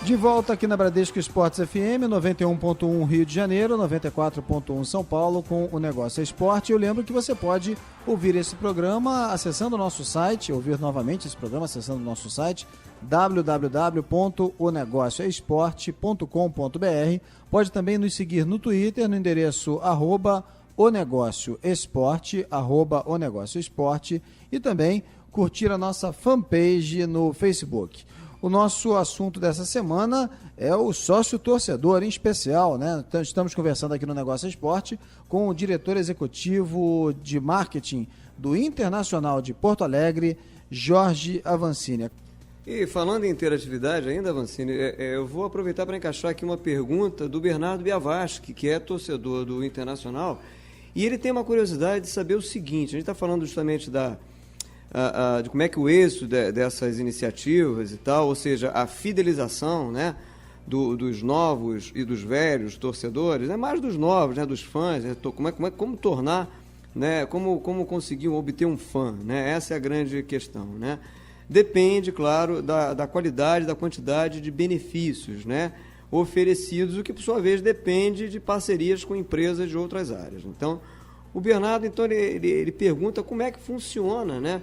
De volta aqui na Bradesco Esportes FM, 91.1 Rio de Janeiro, 94.1 São Paulo, com o Negócio é Esporte. Eu lembro que você pode ouvir esse programa acessando o nosso site, ouvir novamente esse programa acessando o nosso site, www.onegocioesporte.com.br. Pode também nos seguir no Twitter, no endereço @onegocioesporte, @onegocioesporte, e também curtir a nossa fanpage no Facebook. O nosso assunto dessa semana é o sócio-torcedor, em especial, né? Então, estamos conversando aqui no Negócio Esporte com o diretor executivo de marketing do Internacional de Porto Alegre, Jorge Avancini. E falando em interatividade ainda, Avancini, eu vou aproveitar para encaixar aqui uma pergunta do Bernardo Biavaschi, que é torcedor do Internacional, e ele tem uma curiosidade de saber o seguinte: a gente está falando justamente de como é que o êxito dessas iniciativas e tal, ou seja, a fidelização, né, dos novos e dos velhos torcedores, né, mais dos novos, né, dos fãs, né, como tornar, né, como conseguir obter um fã, né, essa é a grande questão, né. Depende, claro, da qualidade, da quantidade de benefícios, né, oferecidos, o que por sua vez depende de parcerias com empresas de outras áreas. Então, o Bernardo, então, ele pergunta como é que funciona, né?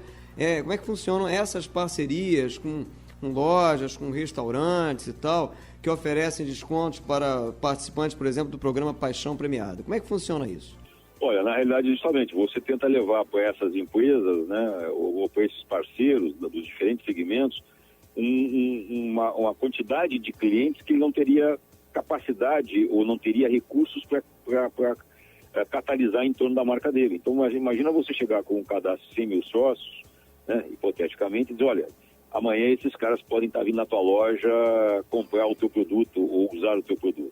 Como é que funcionam essas parcerias com lojas, com restaurantes e tal, que oferecem descontos para participantes, por exemplo, do programa Paixão Premiada. Como é que funciona isso? Olha, na realidade, justamente, você tenta levar para essas empresas, né, ou para esses parceiros dos diferentes segmentos, uma quantidade de clientes que não teria capacidade ou não teria recursos para catalisar em torno da marca dele. Então, imagina você chegar com um cadastro de 100 mil sócios, né, hipoteticamente, e dizer, olha, amanhã esses caras podem estar vindo na tua loja comprar o teu produto ou usar o teu produto.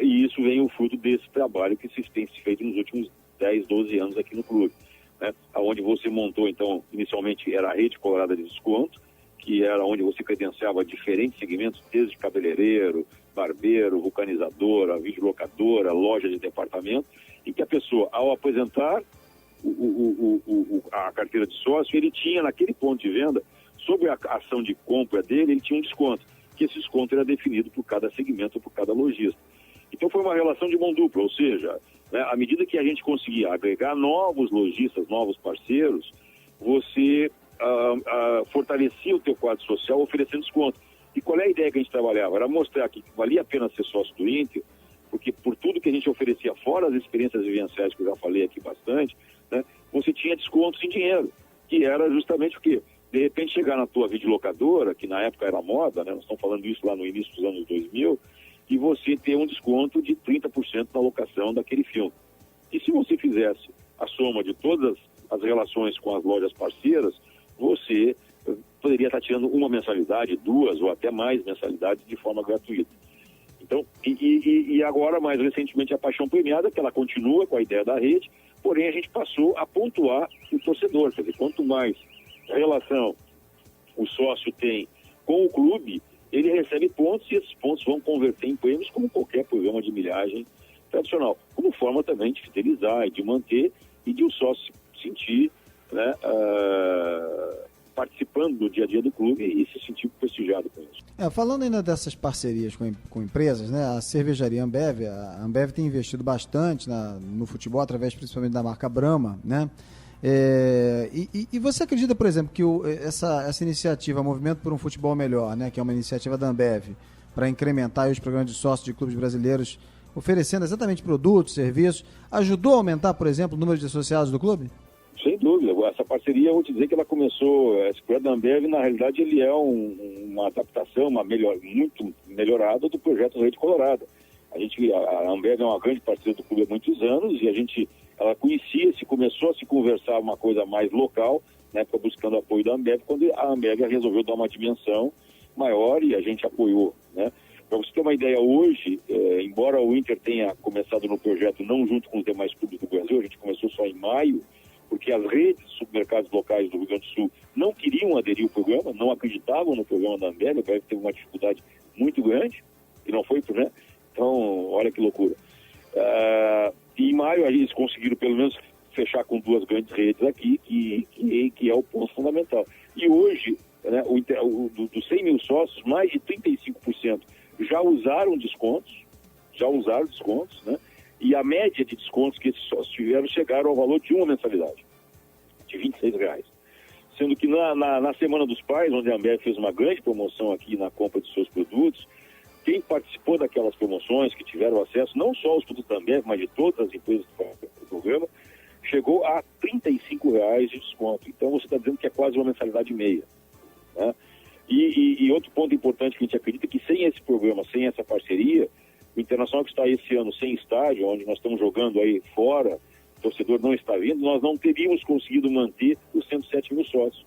E isso vem o fruto desse trabalho que tem se feito nos últimos 10, 12 anos aqui no clube, né, onde você montou, então, inicialmente era a rede colorada de desconto, que era onde você credenciava diferentes segmentos, desde cabeleireiro, barbeiro, vulcanizadora, videolocadora, loja de departamento, e que a pessoa, ao apresentar a carteira de sócio, ele tinha naquele ponto de venda, sobre a ação de compra dele, ele tinha um desconto, que esse desconto era definido por cada segmento, por cada lojista. Então foi uma relação de mão dupla, ou seja, né, à medida que a gente conseguia agregar novos lojistas, novos parceiros, você fortalecia o teu quadro social oferecendo desconto. E qual é a ideia que a gente trabalhava? Era mostrar que valia a pena ser sócio do Inter, porque por tudo que a gente oferecia, fora as experiências vivenciais que eu já falei aqui bastante, né, você tinha descontos em dinheiro, que era justamente o quê? De repente chegar na tua videolocadora, que na época era moda, né, nós estamos falando isso lá no início dos anos 2000, e você ter um desconto de 30% na locação daquele filme. E se você fizesse a soma de todas as relações com as lojas parceiras, você poderia estar tirando uma mensalidade, duas ou até mais mensalidades de forma gratuita. Então, e agora, mais recentemente, a Paixão Premiada, que ela continua com a ideia da rede, porém a gente passou a pontuar o torcedor. Quer dizer, quanto mais relação o sócio tem com o clube, ele recebe pontos e esses pontos vão converter em prêmios como qualquer programa de milhagem tradicional, como forma também de fidelizar e de manter e de o sócio sentir né, participando do dia a dia do clube e se sentir prestigiado com isso. Falando ainda dessas parcerias com empresas, né, a cervejaria Ambev, a Ambev tem investido bastante no futebol, através principalmente da marca Brahma, né? E você acredita, por exemplo, que essa iniciativa, Movimento por um Futebol Melhor, né, que é uma iniciativa da Ambev, para incrementar os programas de sócios de clubes brasileiros, oferecendo exatamente produtos, serviços, ajudou a aumentar, por exemplo, o número de associados do clube? Sem dúvida. Essa parceria, eu vou te dizer que ela começou, esse projeto da Ambev, na realidade, ele é uma adaptação, muito melhorada do projeto Rede Colorado. A Ambev é uma grande parceira do clube há muitos anos e ela começou a se conversar uma coisa mais local, na época buscando apoio da Ambev, quando a Ambev resolveu dar uma dimensão maior e a gente apoiou, né? Para você ter uma ideia, hoje, embora o Inter tenha começado no projeto não junto com os demais clubes do Brasil, a gente começou só em maio, porque as redes de supermercados locais do Rio Grande do Sul não queriam aderir ao programa, não acreditavam no programa da Ambev, a Ambev teve uma dificuldade muito grande, e não foi, né? Então, olha que loucura. E em maio, eles conseguiram pelo menos fechar com 2 grandes redes aqui, que é o ponto fundamental. E hoje, né, dos 100 mil sócios, mais de 35% já usaram descontos, né? E a média de descontos que esses sócios tiveram chegaram ao valor de uma mensalidade, de R$26. Sendo que na Semana dos Pais, onde a Ambev fez uma grande promoção aqui na compra de seus produtos, quem participou daquelas promoções, que tiveram acesso, não só aos produtos da Ambev, mas de todas as empresas do programa, chegou a R$35 de desconto. Então você está dizendo que é quase uma mensalidade e meia, né? E outro ponto importante que a gente acredita é que sem esse programa, sem essa parceria, o Internacional, que está esse ano sem estádio, onde nós estamos jogando aí fora, o torcedor não está vindo, nós não teríamos conseguido manter os 107 mil sócios,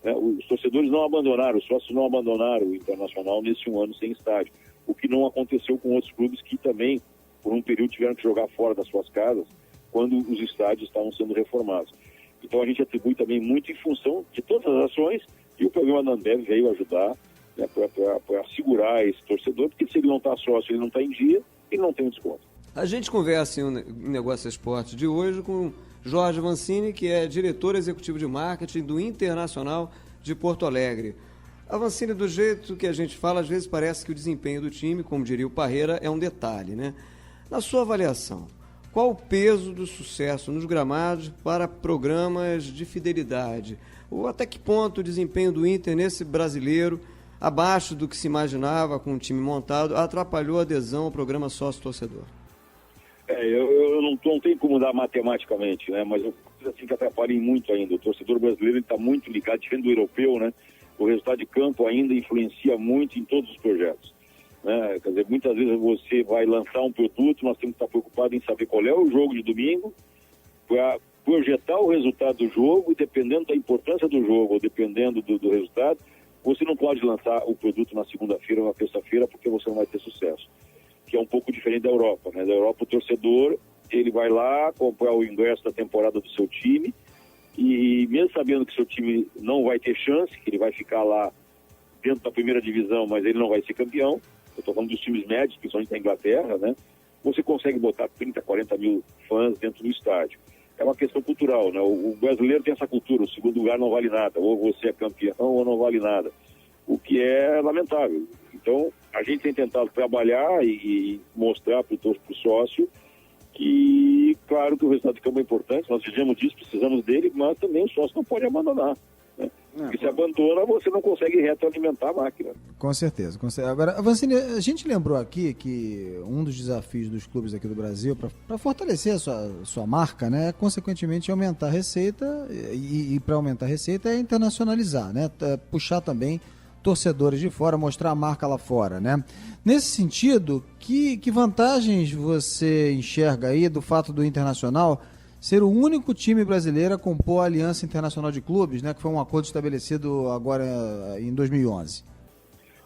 né? Os torcedores não abandonaram, os sócios não abandonaram o Internacional nesse um ano sem estádio, o que não aconteceu com outros clubes que também, por um período, tiveram que jogar fora das suas casas, quando os estádios estavam sendo reformados. Então a gente atribui também muito em função de todas as ações, e o programa da Ambev veio ajudar, né, para segurar esse torcedor, porque se ele não está sócio, ele não está em dia, ele não tem um desconto. A gente conversa em Negócio Esporte de hoje com Jorge Avancini, que é diretor executivo de marketing do Internacional de Porto Alegre. Avancini, do jeito que a gente fala, às vezes parece que o desempenho do time, como diria o Parreira, é um detalhe, né? Na sua avaliação, qual o peso do sucesso nos gramados para programas de fidelidade? Ou até que ponto o desempenho do Inter nesse brasileiro, abaixo do que se imaginava com o time montado, atrapalhou a adesão ao programa sócio-torcedor? Eu não tenho como dar matematicamente, né? Mas eu assim que atrapalhem muito ainda. O torcedor brasileiro está muito ligado, diferente do europeu, né? O resultado de campo ainda influencia muito em todos os projetos, né? Quer dizer, muitas vezes você vai lançar um produto, nós temos que estar preocupados em saber qual é o jogo de domingo, para projetar o resultado do jogo, e dependendo da importância do jogo, ou dependendo do resultado, você não pode lançar o produto na segunda-feira ou na terça-feira, porque você não vai ter sucesso. Que é um pouco diferente da Europa, né? Da Europa, o torcedor, ele vai lá comprar o ingresso da temporada do seu time, e mesmo sabendo que seu time não vai ter chance, que ele vai ficar lá dentro da primeira divisão, mas ele não vai ser campeão, eu estou falando dos times médios, principalmente da Inglaterra, né? Você consegue botar 30, 40 mil fãs dentro do estádio. É uma questão cultural, né? O brasileiro tem essa cultura, o segundo lugar não vale nada, ou você é campeão ou não vale nada, o que é lamentável. Então, a gente tem tentado trabalhar e mostrar para o sócio que, claro que o resultado de campo é importante, nós fizemos disso, precisamos dele, mas também o sócio não pode abandonar, né? Porque se abandona, você não consegue retroalimentar a máquina. Com certeza. Agora, Avancini, a gente lembrou aqui que um dos desafios dos clubes aqui do Brasil para fortalecer a sua marca, né, consequentemente aumentar a receita, e para aumentar a receita é internacionalizar, né, puxar também torcedores de fora, mostrar a marca lá fora, né? Nesse sentido, que vantagens você enxerga aí do fato do Internacional ser o único time brasileiro a compor a Aliança Internacional de Clubes, né, que foi um acordo estabelecido agora em 2011?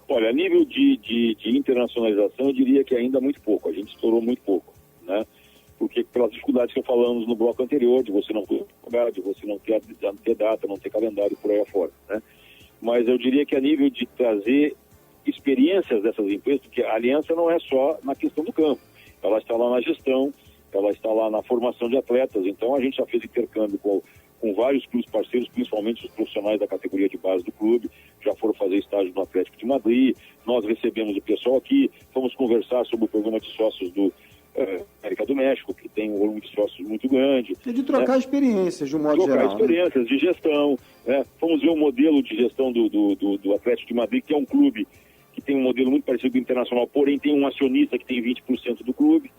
Olha, a nível de internacionalização, eu diria que ainda muito pouco. A gente estourou muito pouco, né? Porque pelas dificuldades que falamos no bloco anterior, de você não jogar, de você não ter data, não ter calendário por aí afora, né? Mas eu diria que a nível de trazer experiências dessas empresas, porque a aliança não é só na questão do campo, ela está lá na gestão, ela está lá na formação de atletas. Então a gente já fez intercâmbio com com vários clubes parceiros, principalmente os profissionais da categoria de base do clube, já foram fazer estágio no Atlético de Madrid. Nós recebemos o pessoal aqui, fomos conversar sobre o programa de sócios do América do México, que tem um volume de sócios muito grande. E de trocar experiências, de um modo geral. Trocar experiências de gestão, né? Fomos ver o modelo de gestão do Atlético de Madrid, que é um clube que tem um modelo muito parecido com o Internacional, porém tem um acionista que tem 20% do clube.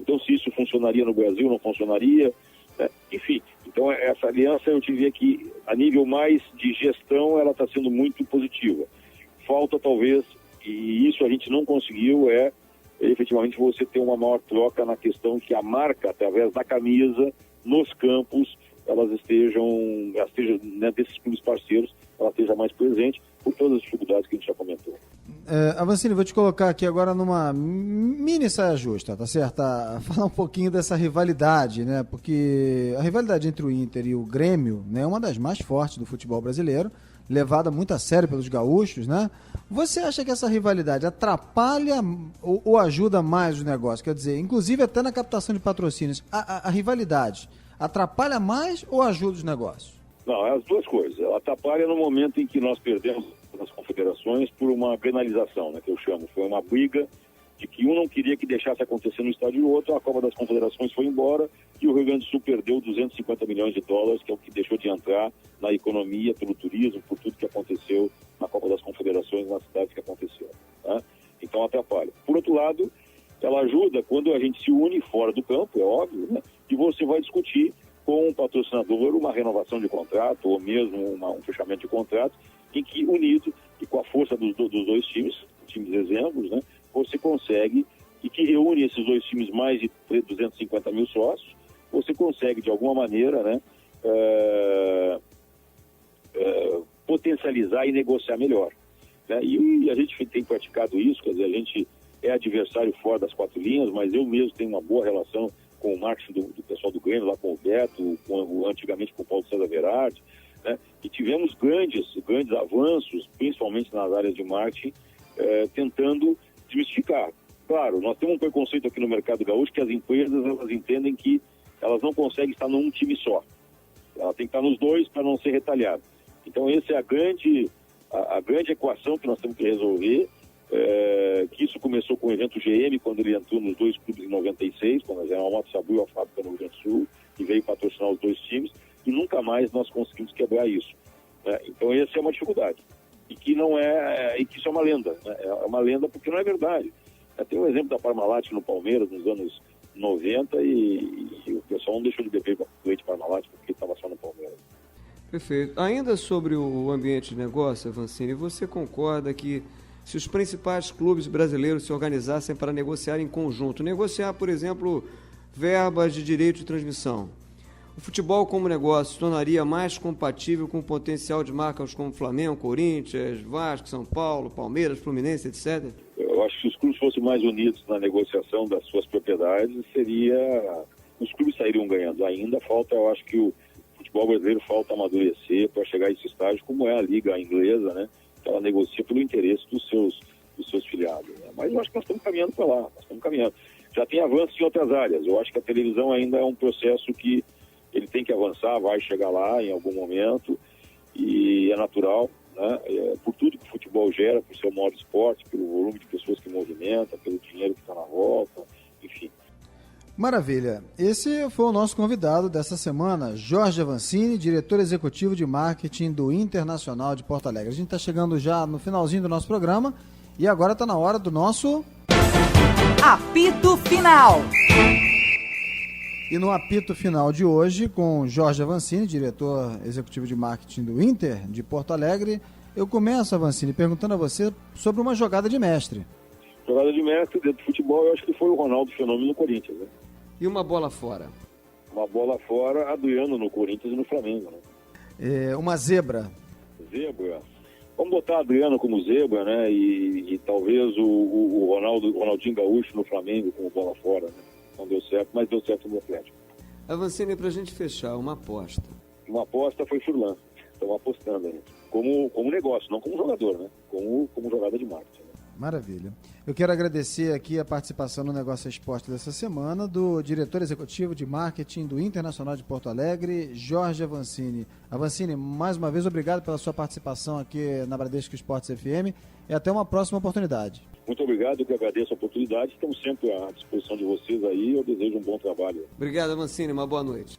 Então, se isso funcionaria no Brasil, não funcionaria. Né? Enfim, então essa aliança eu tive aqui, a nível mais de gestão, ela está sendo muito positiva. Falta talvez, e isso a gente não conseguiu, efetivamente você ter uma maior troca na questão que a marca, através da camisa, nos campos, elas estejam né, desses clubes parceiros, ela esteja mais presente por todas as dificuldades que a gente já comentou. Avancini, vou te colocar aqui agora numa mini saia justa, tá certo? Falar um pouquinho dessa rivalidade, né? Porque a rivalidade entre o Inter e o Grêmio, né, é uma das mais fortes do futebol brasileiro, levada muito a sério pelos gaúchos, né? Você acha que essa rivalidade atrapalha ou ajuda mais o negócio? Quer dizer, inclusive até na captação de patrocínios, a rivalidade atrapalha mais ou ajuda os negócios? Não, é as duas coisas. Ela atrapalha no momento em que nós perdemos as confederações por uma penalização, né, que eu chamo. Foi uma briga de que um não queria que deixasse acontecer no estádio e o outro, a Copa das Confederações foi embora e o Rio Grande do Sul perdeu 250 milhões de dólares, que é o que deixou de entrar na economia, pelo turismo, por tudo que aconteceu na Copa das Confederações, nas cidades que aconteceu. Né? Então atrapalha. Por outro lado, ela ajuda quando a gente se une fora do campo, é óbvio, né? E você vai discutir com um patrocinador uma renovação de contrato ou mesmo um fechamento de contrato, em que unido e com a força dos dois times exemplos, né, você consegue, e que reúne esses dois times mais de 250 mil sócios, você consegue de alguma maneira, né, potencializar e negociar melhor. Né? E a gente tem praticado isso, quer dizer, a gente é adversário fora das 4 linhas, mas eu mesmo tenho uma boa relação com o marketing do pessoal do Grêmio, lá com o Beto, antigamente com o Paulo César Verardi, né? E tivemos grandes avanços, principalmente nas áreas de marketing, tentando desmistificar. Claro, nós temos um preconceito aqui no mercado gaúcho que as empresas, elas entendem que elas não conseguem estar num time só. Ela tem que estar nos dois para não ser retalhada. Então, essa é a grande equação que nós temos que resolver, que isso começou com o evento GM, quando ele entrou nos dois clubes em 96, quando a General Motors abriu a fábrica no Rio Grande do Sul e veio patrocinar os dois times, e nunca mais nós conseguimos quebrar isso. Né? Então essa é uma dificuldade, e que isso é uma lenda, né? É uma lenda porque não é verdade. Tem um exemplo da Parmalat no Palmeiras nos anos 90 e o pessoal não deixou de beber leite Parmalat porque estava só no Palmeiras. Perfeito. Ainda sobre o ambiente de negócio, Avancini, você concorda que se os principais clubes brasileiros se organizassem para negociar em conjunto, negociar, por exemplo, verbas de direito de transmissão, o futebol como negócio se tornaria mais compatível com o potencial de marcas como Flamengo, Corinthians, Vasco, São Paulo, Palmeiras, Fluminense, etc.? Eu acho que se os clubes fossem mais unidos na negociação das suas propriedades, os clubes sairiam ganhando. Ainda falta, eu acho que o futebol brasileiro falta amadurecer para chegar a esse estágio, como é a liga inglesa, né? Que ela negocia pelo interesse dos seus filiados. Né? Mas eu acho que nós estamos caminhando para lá, Já tem avanços em outras áreas. Eu acho que a televisão ainda é um processo que ele tem que avançar, vai chegar lá em algum momento, e é natural, né? Por tudo que o futebol gera, por ser o maior esporte, pelo volume de pessoas que movimenta, pelo dinheiro que está na volta, enfim. Maravilha. Esse foi o nosso convidado dessa semana, Jorge Avancini, diretor executivo de marketing do Internacional de Porto Alegre. A gente está chegando já no finalzinho do nosso programa e agora está na hora do nosso Apito Final. E no apito final de hoje, com Jorge Avancini, diretor executivo de marketing do Inter de Porto Alegre, eu começo, Avancini, perguntando a você sobre uma jogada de mestre. Jogada de mestre dentro do futebol, eu acho que foi o Ronaldo Fenômeno no Corinthians, né? E uma bola fora? Uma bola fora, Adriano no Corinthians e no Flamengo, né? Uma zebra. Zebra? Vamos botar Adriano como zebra, né? E talvez o Ronaldinho Gaúcho no Flamengo como bola fora, né? Não deu certo, mas deu certo no Atlético. Avancini, pra gente fechar, uma aposta. Uma aposta foi Furlan. Estamos apostando aí. Como negócio, não como jogador, né? Como jogada de marketing. Né? Maravilha. Eu quero agradecer aqui a participação no Negócio Esporte dessa semana do diretor executivo de marketing do Internacional de Porto Alegre, Jorge Avancini. Avancini, mais uma vez, obrigado pela sua participação aqui na Bradesco Esportes FM e até uma próxima oportunidade. Muito obrigado, eu que agradeço a oportunidade. Estamos sempre à disposição de vocês aí. Eu desejo um bom trabalho. Obrigado, Avancini. Uma boa noite.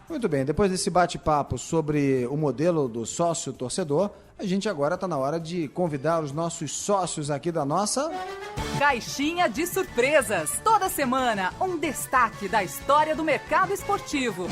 Muito bem, depois desse bate-papo sobre o modelo do sócio-torcedor, a gente agora está na hora de convidar os nossos sócios aqui da nossa... Caixinha de Surpresas. Toda semana, um destaque da história do mercado esportivo.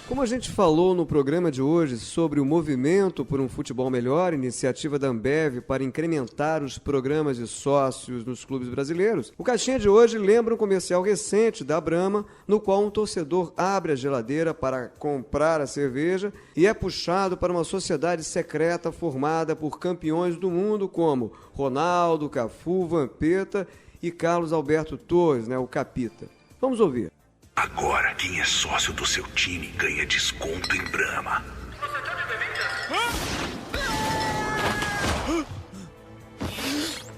Como a gente falou no programa de hoje sobre o Movimento por um Futebol Melhor, iniciativa da Ambev para incrementar os programas de sócios nos clubes brasileiros, o Caixinha de hoje lembra um comercial recente da Brahma, no qual um torcedor abre a geladeira para comprar a cerveja e é puxado para uma sociedade secreta formada por campeões do mundo como Ronaldo, Cafu, Vampeta e Carlos Alberto Torres, o Capita. Vamos ouvir. Agora, quem é sócio do seu time ganha desconto em Brahma.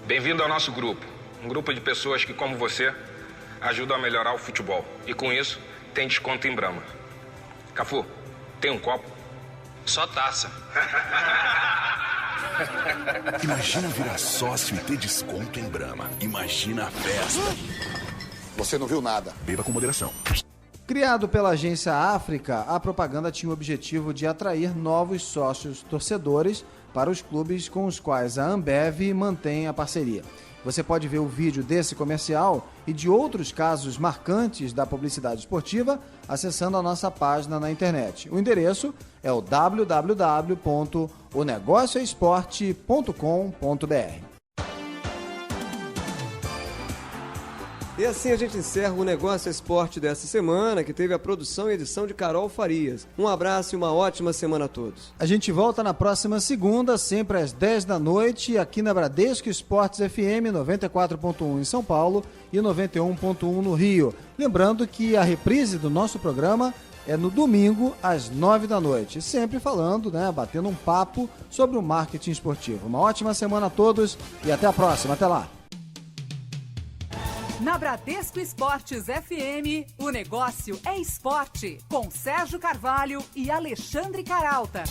Bem-vindo ao nosso grupo. Um grupo de pessoas que, como você, ajudam a melhorar o futebol. E com isso, tem desconto em Brahma. Cafu, tem um copo? Só taça. Imagina virar sócio e ter desconto em Brahma. Imagina a festa. Você não viu nada. Beba com moderação. Criado pela agência África, a propaganda tinha o objetivo de atrair novos sócios torcedores para os clubes com os quais a Ambev mantém a parceria. Você pode ver o vídeo desse comercial e de outros casos marcantes da publicidade esportiva acessando a nossa página na internet. O endereço é o www.onegocioesporte.com.br. E assim a gente encerra o Negócio Esporte dessa semana, que teve a produção e edição de Carol Farias. Um abraço e uma ótima semana a todos. A gente volta na próxima segunda, sempre às 10 da noite, aqui na Bradesco Esportes FM 94.1 em São Paulo e 91.1 no Rio. Lembrando que a reprise do nosso programa é no domingo, às 9 da noite. Sempre falando, batendo um papo sobre o marketing esportivo. Uma ótima semana a todos e até a próxima. Até lá. Na Bradesco Esportes FM, o negócio é esporte, com Sérgio Carvalho e Alexandre Caralta.